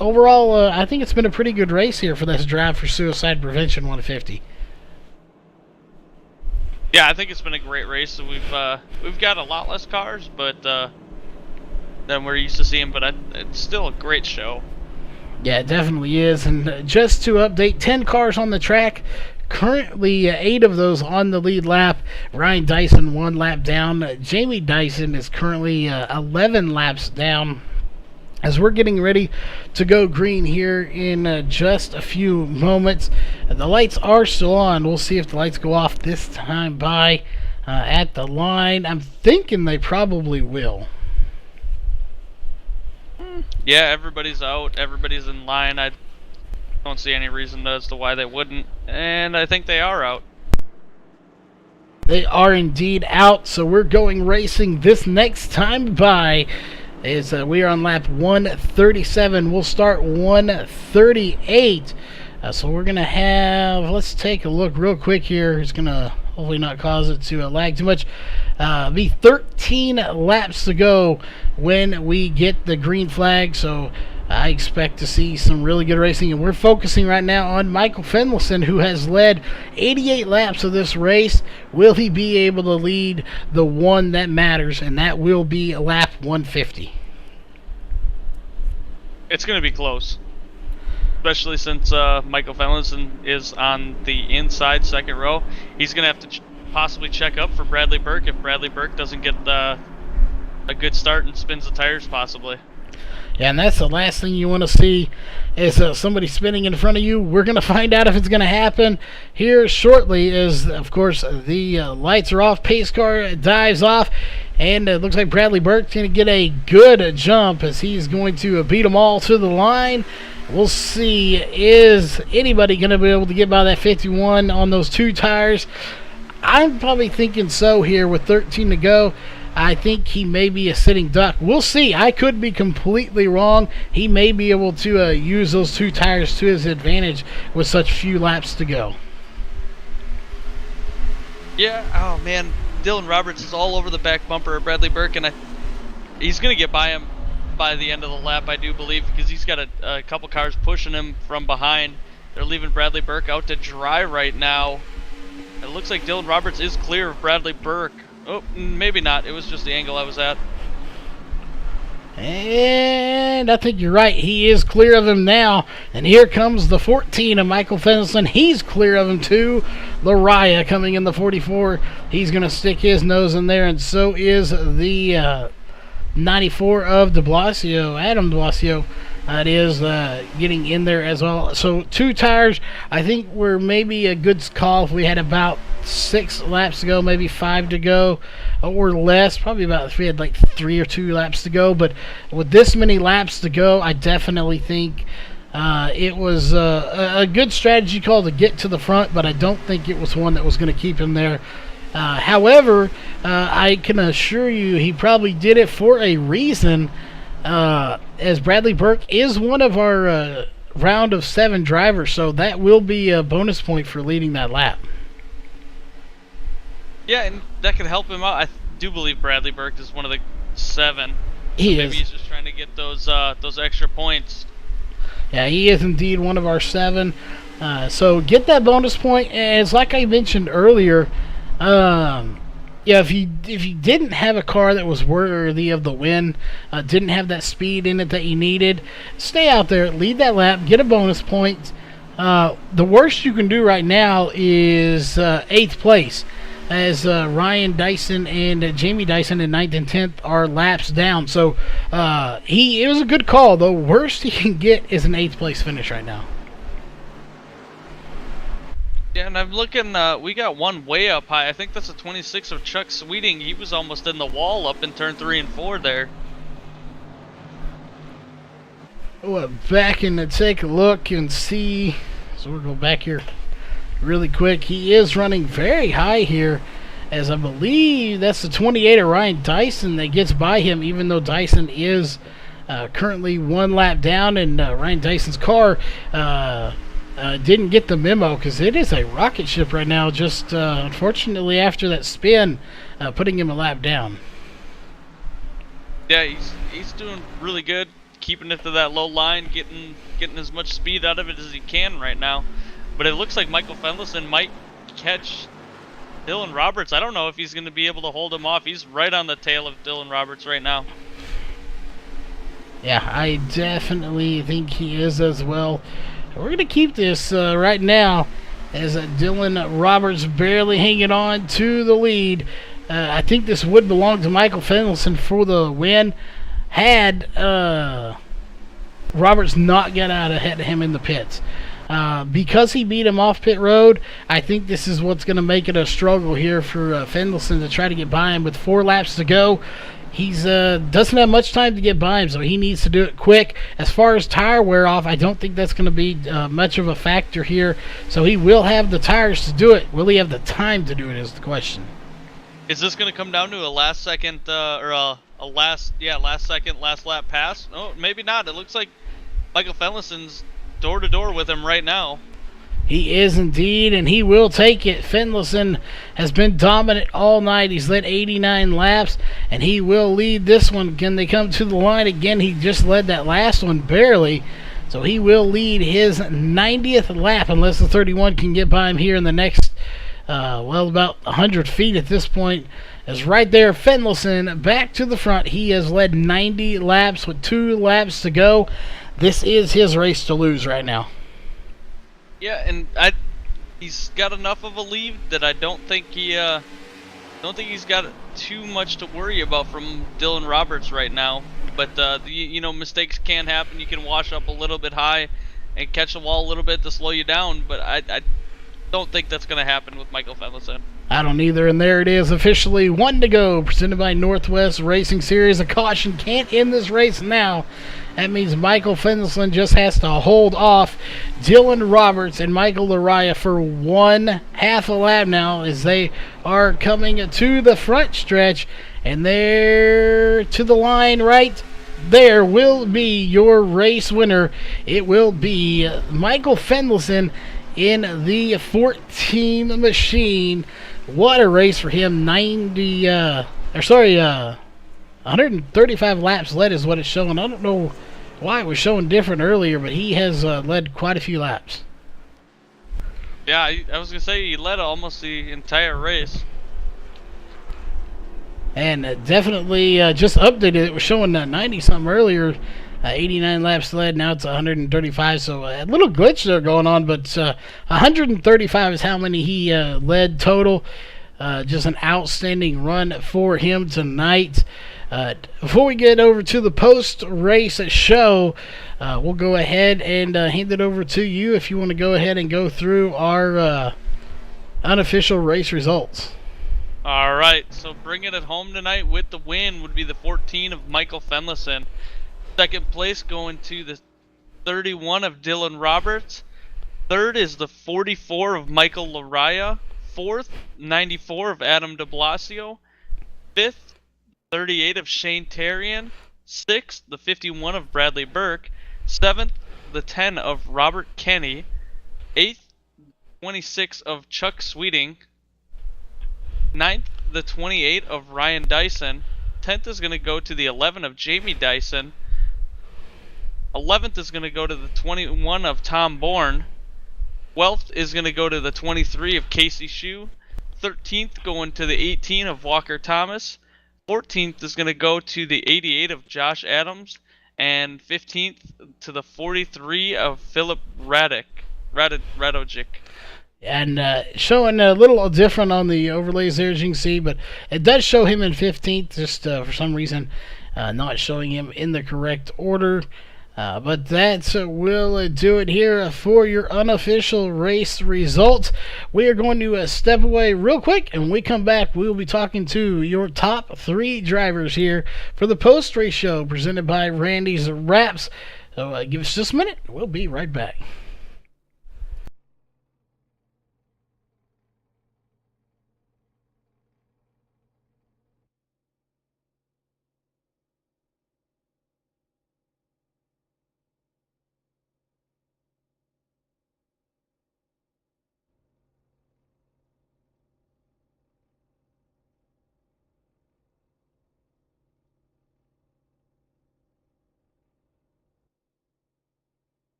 overall, I think it's been a pretty good race here for this Drive for Suicide Prevention 150. Yeah, I think it's been a great race. So we've got a lot less cars, but than we're used to seeing. But it's still a great show. Yeah, it definitely is. And just to update, 10 cars on the track. Currently, 8 of those on the lead lap. Ryan Dyson 1 lap down. Jamie Dyson is currently 11 laps down, as we're getting ready to go green here in just a few moments. The lights are still on. We'll see if the lights go off this time by at the line. I'm thinking they probably will. Yeah, everybody's out. Everybody's in line. I don't see any reason as to why they wouldn't. And I think they are out. They are indeed out. So we're going racing this next time by. We are on lap 137. We'll start 138. So we're going to have, let's take a look real quick here. It's going to hopefully not cause it to lag too much. Be 13 laps to go when we get the green flag. So I expect to see some really good racing. And we're focusing right now on Michael Finlayson, who has led 88 laps of this race. Will he be able to lead the one that matters? And that will be lap 150. It's going to be close. Especially since Michael Finlayson is on the inside second row. He's going to have to possibly check up for Bradley Burke if Bradley Burke doesn't get a good start and spins the tires possibly. Yeah, and that's the last thing you want to see is somebody spinning in front of you. We're going to find out if it's going to happen here shortly as, of course, the lights are off. Pace car dives off, and it looks like Bradley Burke's going to get a good jump as he's going to beat them all to the line. We'll see, is anybody going to be able to get by that 51 on those 2 tires? I'm probably thinking so here with 13 to go. I think he may be a sitting duck. We'll see. I could be completely wrong. He may be able to use those 2 tires to his advantage with such few laps to go. Yeah, oh man, Dylan Roberts is all over the back bumper of Bradley Burke, and he's going to get by him by the end of the lap, I do believe, because he's got a couple cars pushing him from behind. They're leaving Bradley Burke out to dry right now. It looks like Dylan Roberts is clear of Bradley Burke. Oh, maybe not. It was just the angle I was at. And I think you're right. He is clear of him now. And here comes the 14 of Michael Finlayson. He's clear of him too. Lariah coming in the 44. He's going to stick his nose in there. And so is the 94 of de Blasio, Adam de Blasio. It is getting in there as well. So 2 tires, I think were maybe a good call if we had about 6 laps to go, maybe 5 to go or less. Probably about if we had like 3 or 2 laps to go. But with this many laps to go, I definitely think it was a good strategy call to get to the front, but I don't think it was one that was going to keep him there. However, I can assure you he probably did it for a reason. As Bradley Burke is one of our round of 7 drivers, so that will be a bonus point for leading that lap. Yeah, and that could help him out. I do believe Bradley Burke is one of the 7. So maybe he's just trying to get those extra points. Yeah, he is indeed one of our 7. So get that bonus point. As like I mentioned earlier, yeah, if you didn't have a car that was worthy of the win, didn't have that speed in it that you needed, stay out there, lead that lap, get a bonus point. The worst you can do right now is 8th place, as Ryan Dyson and Jamie Dyson in 9th and 10th are laps down. So it was a good call. The worst he can get is an 8th place finish right now. Yeah, and I'm looking, we got one way up high. I think that's a 26 of Chuck Sweeting. He was almost in the wall up in turn 3 and 4 there. Well, back and take a look and see. So we'll go back here really quick. He is running very high here, as I believe that's the 28 of Ryan Dyson that gets by him, even though Dyson is currently one lap down, and Ryan Dyson's car didn't get the memo because it is a rocket ship right now, just unfortunately after that spin, putting him a lap down. Yeah, he's doing really good, keeping it to that low line, getting as much speed out of it as he can right now. But it looks like Michael Fendelson might catch Dylan Roberts. I don't know if he's going to be able to hold him off. He's right on the tail of Dylan Roberts right now. Yeah, I definitely think he is as well. We're going to keep this right now as Dylan Roberts barely hanging on to the lead. I think this would belong to Michael Fendelson for the win had Roberts not got out ahead of him in the pits. Because he beat him off pit road, I think this is what's going to make it a struggle here for Fendelson to try to get by him with 4 laps to go. He's doesn't have much time to get by him, so he needs to do it quick. As far as tire wear off, I don't think that's going to be much of a factor here. So he will have the tires to do it. Will he have the time to do it is the question. Is this going to come down to a last second or a last second, last lap pass? No, maybe not. It looks like Michael Fendelson's door to door with him right now. He is indeed, and he will take it. Fendelson has been dominant all night. He's led 89 laps, and he will lead this one. Can they come to the line again? He just led that last one barely, so he will lead his 90th lap unless the 31 can get by him here in the next, about 100 feet at this point. Is right there, Fendelson back to the front. He has led 90 laps with 2 laps to go. This is his race to lose right now. Yeah, and he's got enough of a lead that I don't think he's got too much to worry about from Dylan Roberts right now. But mistakes can happen. You can wash up a little bit high and catch the wall a little bit to slow you down. But I don't think that's going to happen with Michael Fendelson. I don't either, and there it is, officially 1 to go, presented by Northwest Racing Series. A caution can't end this race now. That means Michael Fendelson just has to hold off Dylan Roberts and Michael Laraya for 1/2 a lap now as they are coming to the front stretch. And there to the line right there will be your race winner. It will be Michael Fendelson in the 14 machine. What a race for him. 135 laps led is what it's showing. I don't know why it was showing different earlier, but he has led quite a few laps. Yeah, I was going to say he led almost the entire race. And definitely just updated. It was showing 90-something earlier. 89 laps led. Now it's 135. So a little glitch there going on, but 135 is how many he led total. Just an outstanding run for him tonight. Before we get over to the post-race show, we'll go ahead and hand it over to you if you want to go ahead and go through our unofficial race results. All right, so bringing it home tonight with the win would be the 14 of Michael Fendelson. Second place going to the 31 of Dylan Roberts. Third is the 44 of Michael Laraya. Fourth, 94 of Adam de Blasio. Fifth, 38 of Shane Terrian. Sixth, the 51 of Bradley Burke. Seventh, the 10 of Robert Kenny. Eighth, 26 of Chuck Sweeting. Ninth, the 28 of Ryan Dyson. 10th is going to go to the 11 of Jamie Dyson. 11th is going to go to the 21 of Tom Bourne. 12th is going to go to the 23 of Casey Shue. 13th going to the 18 of Walker Thomas. 14th is going to go to the 88 of Josh Adams. And 15th to the 43 of Philip Radojic. And showing a little different on the overlays there, as you can see, but it does show him in 15th, just for some reason not showing him in the correct order. But that will do it here for your unofficial race results. We are going to step away real quick, and when we come back, we will be talking to your top 3 drivers here for the post-race show presented by Randy's Wraps. So give us just a minute. We'll be right back.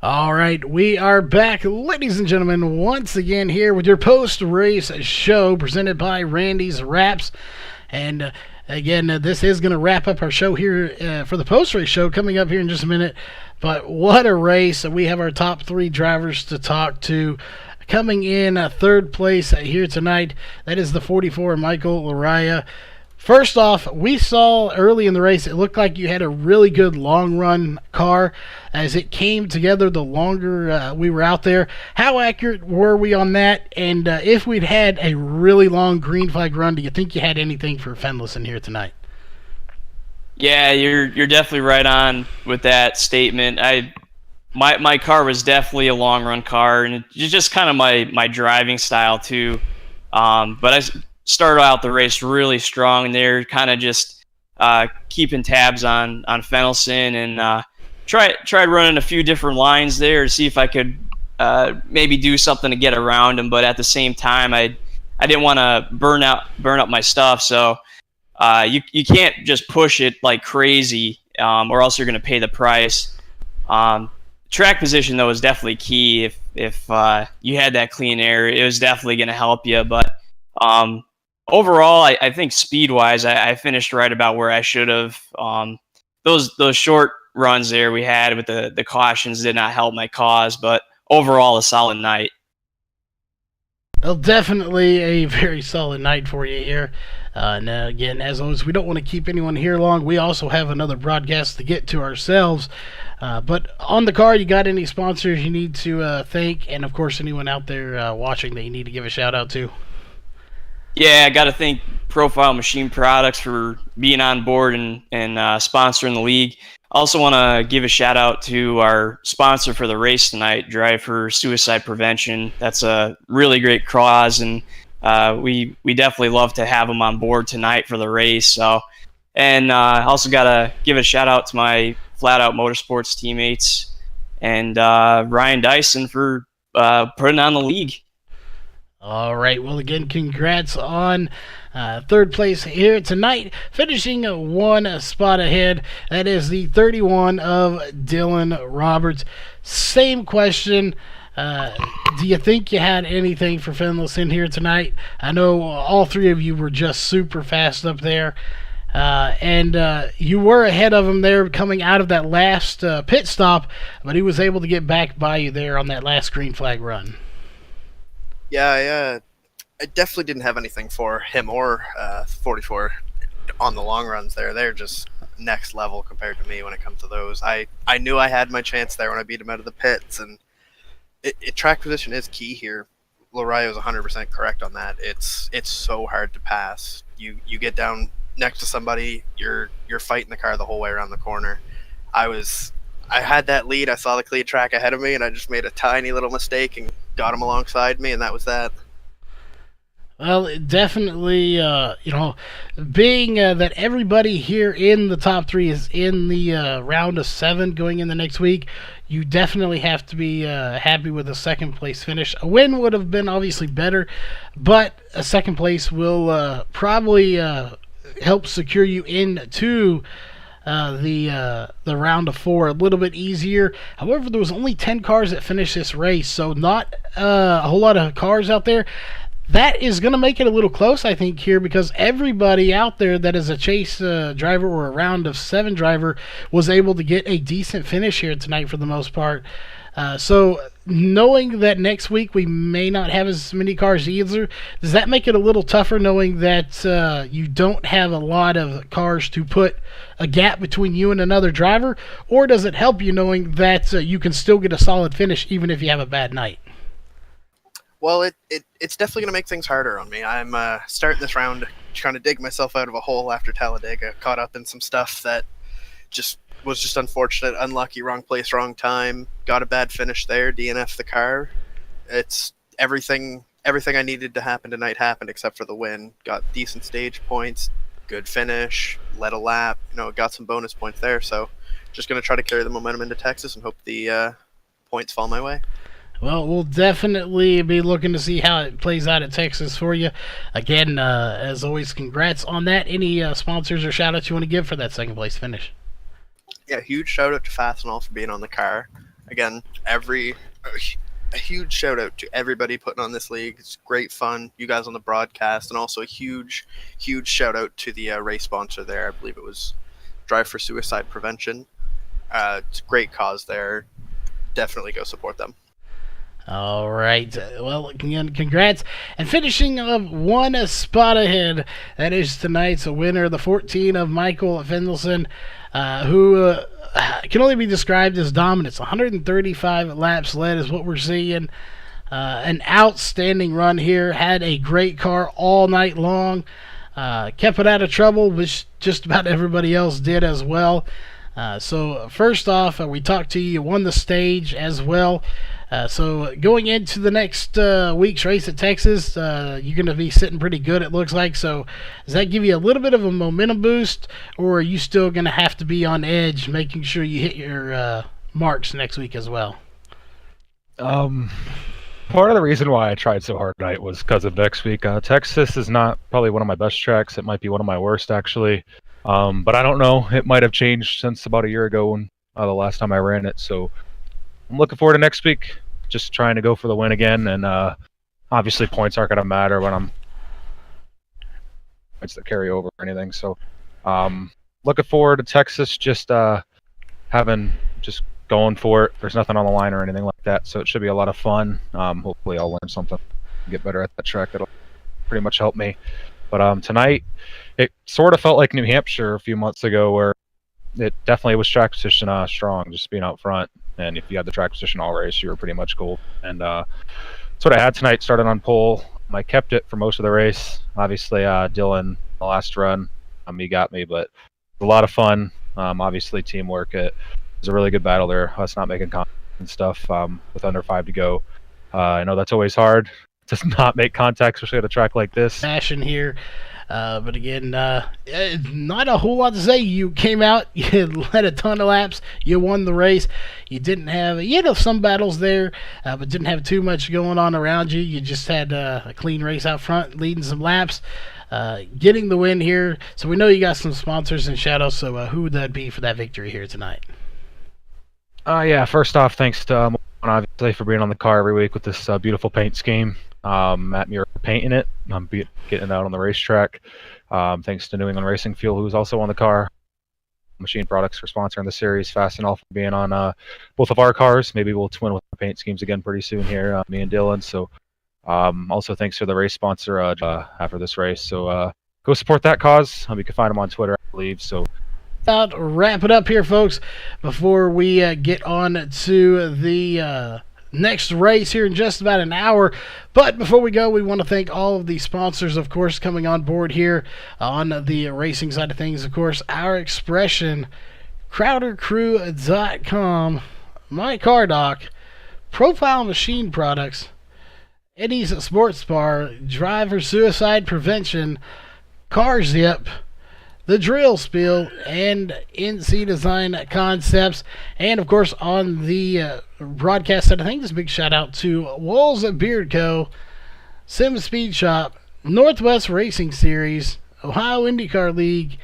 All right, we are back, ladies and gentlemen, once again here with your post-race show presented by Randy's Wraps. And again, this is going to wrap up our show here for the post-race show coming up here in just a minute. But what a race. We have our top 3 drivers to talk to. Coming in third place here tonight, that is the 44, Michael Laraya. First off, we saw early in the race, it looked like you had a really good long-run car as it came together the longer we were out there. How accurate were we on that? And if we'd had a really long green flag run, do you think you had anything for Fenless in here tonight? Yeah, you're definitely right on with that statement. My car was definitely a long-run car, and it's just kind of my driving style too. But I started out the race really strong there, kind of just keeping tabs on Fennelson, and tried running a few different lines there to see if I could maybe do something to get around him. But at the same time, I didn't want to burn up my stuff, so you can't just push it like crazy, or else you're going to pay the price. Track position though is definitely key. If you had that clean air, it was definitely going to help you. But overall, I think speed-wise, I finished right about where I should have. Those short runs there we had with the cautions did not help my cause, but overall, a solid night. Well, definitely a very solid night for you here. And again, as always, we don't want to keep anyone here long. We also have another broadcast to get to ourselves. But on the car, you got any sponsors you need to thank? And, of course, anyone out there watching that you need to give a shout-out to? Yeah, I got to thank Profile Machine Products for being on board and sponsoring the league. I also want to give a shout out to our sponsor for the race tonight, Drive for Suicide Prevention. That's a really great cause, and we definitely love to have them on board tonight for the race. So, and I also got to give a shout out to my Flat Out Motorsports teammates and Ryan Dyson for putting on the league. All right. Well, again, congrats on third place here tonight, finishing one spot ahead. That is the 31 of Dylan Roberts. Same question. Do you think you had anything for Fenless in here tonight? I know all 3 of you were just super fast up there. And you were ahead of him there coming out of that last pit stop, but he was able to get back by you there on that last green flag run. Yeah, I definitely didn't have anything for him or 44 on the long runs there. They're just next level compared to me when it comes to those. I knew I had my chance there when I beat him out of the pits, and track position is key here. Lariah was 100% correct on that. It's so hard to pass. You get down next to somebody, you're fighting the car the whole way around the corner. I had that lead. I saw the clean track ahead of me, and I just made a tiny little mistake and got him alongside me, and that was that. Well, it definitely, being that everybody here in the top three is in the round of 7 going in the next week, you definitely have to be happy with a second place finish. A win would have been obviously better, but a second place will probably help secure you into the round of 4 a little bit easier. However, there was only 10 cars that finished this race, so not a whole lot of cars out there. That is going to make it a little close, I think, here, because everybody out there that is a chase driver or a round of 7 driver was able to get a decent finish here tonight for the most part. So knowing that next week we may not have as many cars either, does that make it a little tougher knowing that you don't have a lot of cars to put a gap between you and another driver? Or does it help you knowing that you can still get a solid finish even if you have a bad night? Well, it's definitely going to make things harder on me. I'm starting this round trying to dig myself out of a hole after Talladega. Caught up in some stuff that was just unfortunate, unlucky, wrong place, wrong time. Got a bad finish there, DNF the car. It's everything I needed to happen tonight happened except for the win. Got decent stage points, good finish, led a lap. Got some bonus points there. So just going to try to carry the momentum into Texas and hope the points fall my way. Well, we'll definitely be looking to see how it plays out at Texas for you. Again, as always, congrats on that. Any sponsors or shout-outs you want to give for that second place finish? Yeah, huge shout-out to Fastenal for being on the car. Again, a huge shout-out to everybody putting on this league. It's great fun. You guys on the broadcast, and also a huge, huge shout-out to the race sponsor there. I believe it was Drive for Suicide Prevention. It's a great cause there. Definitely go support them. All right. Well, again, congrats. And finishing up one spot ahead, that is tonight's winner, the 14 of Michael Fendelson, who can only be described as dominance. 135 laps led is what we're seeing. An outstanding run here. Had a great car all night long. Kept it out of trouble, which just about everybody else did as well. So first off, we talked to you. You won the stage as well. So going into the next week's race at Texas, you're going to be sitting pretty good, it looks like. So does that give you a little bit of a momentum boost, or are you still going to have to be on edge, making sure you hit your marks next week as well? Part of the reason why I tried so hard tonight was because of next week. Texas is not probably one of my best tracks. It might be one of my worst, actually. But I don't know. It might have changed since about a year ago when the last time I ran it. So I'm looking forward to next week. Just trying to go for the win again, and obviously points aren't going to matter when I'm points that carry over or anything. So looking forward to Texas. Just going for it. There's nothing on the line or anything like that, so it should be a lot of fun. Hopefully I'll learn something, get better at that track. That'll pretty much help me. But tonight, it sort of felt like New Hampshire a few months ago, where it definitely was track position strong, just being out front. And if you had the track position all race, you were pretty much cool. And that's what I had tonight. Started on pole. I kept it for most of the race. Obviously, Dylan, the last run, he got me, but it was a lot of fun. Obviously, teamwork. It was a really good battle there. Us not making contact and stuff with under 5 to go. I know that's always hard to not make contact, especially at a track like this. Passion here. But again, not a whole lot to say. You came out, you led a ton of laps, you won the race. You had some battles there, but didn't have too much going on around you. You just had a clean race out front, leading some laps, getting the win here. So we know you got some sponsors and shout-outs, so who would that be for that victory here tonight? Yeah, first off, thanks to obviously for being on the car every week with this beautiful paint scheme. Matt Muir painting it. I'm getting it out on the racetrack. Thanks to New England Racing Fuel, who's also on the car. Machine Products for sponsoring the series. Fastenal for being on both of our cars. Maybe we'll twin with the paint schemes again pretty soon here, me and Dylan. So also thanks to the race sponsor after this race. So go support that cause. You can find them on Twitter, I believe. So wrap it up here, folks, before we get on to the next race here in just about an hour. But before we go, we want to thank all of the sponsors, of course, coming on board here on the racing side of things. Of course, Our Expression, CrowderCrew.com, My Car Doc, Profile Machine Products, Eddie's Sports Bar, Driver Suicide Prevention, Car Zip, The Drill Spiel, and NC Design Concepts. And, of course, on the broadcast side of things, a big shout-out to Wolves Beard Co., Sim Speed Shop, Northwest Racing Series, Ohio IndyCar League,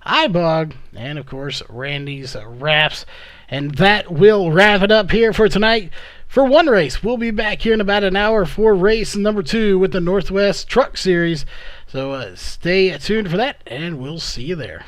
iBog, and, of course, Randy's Wraps. And that will wrap it up here for tonight. For one race, we'll be back here in about an hour for race number 2 with the Northwest Truck Series. So stay tuned for that, and we'll see you there.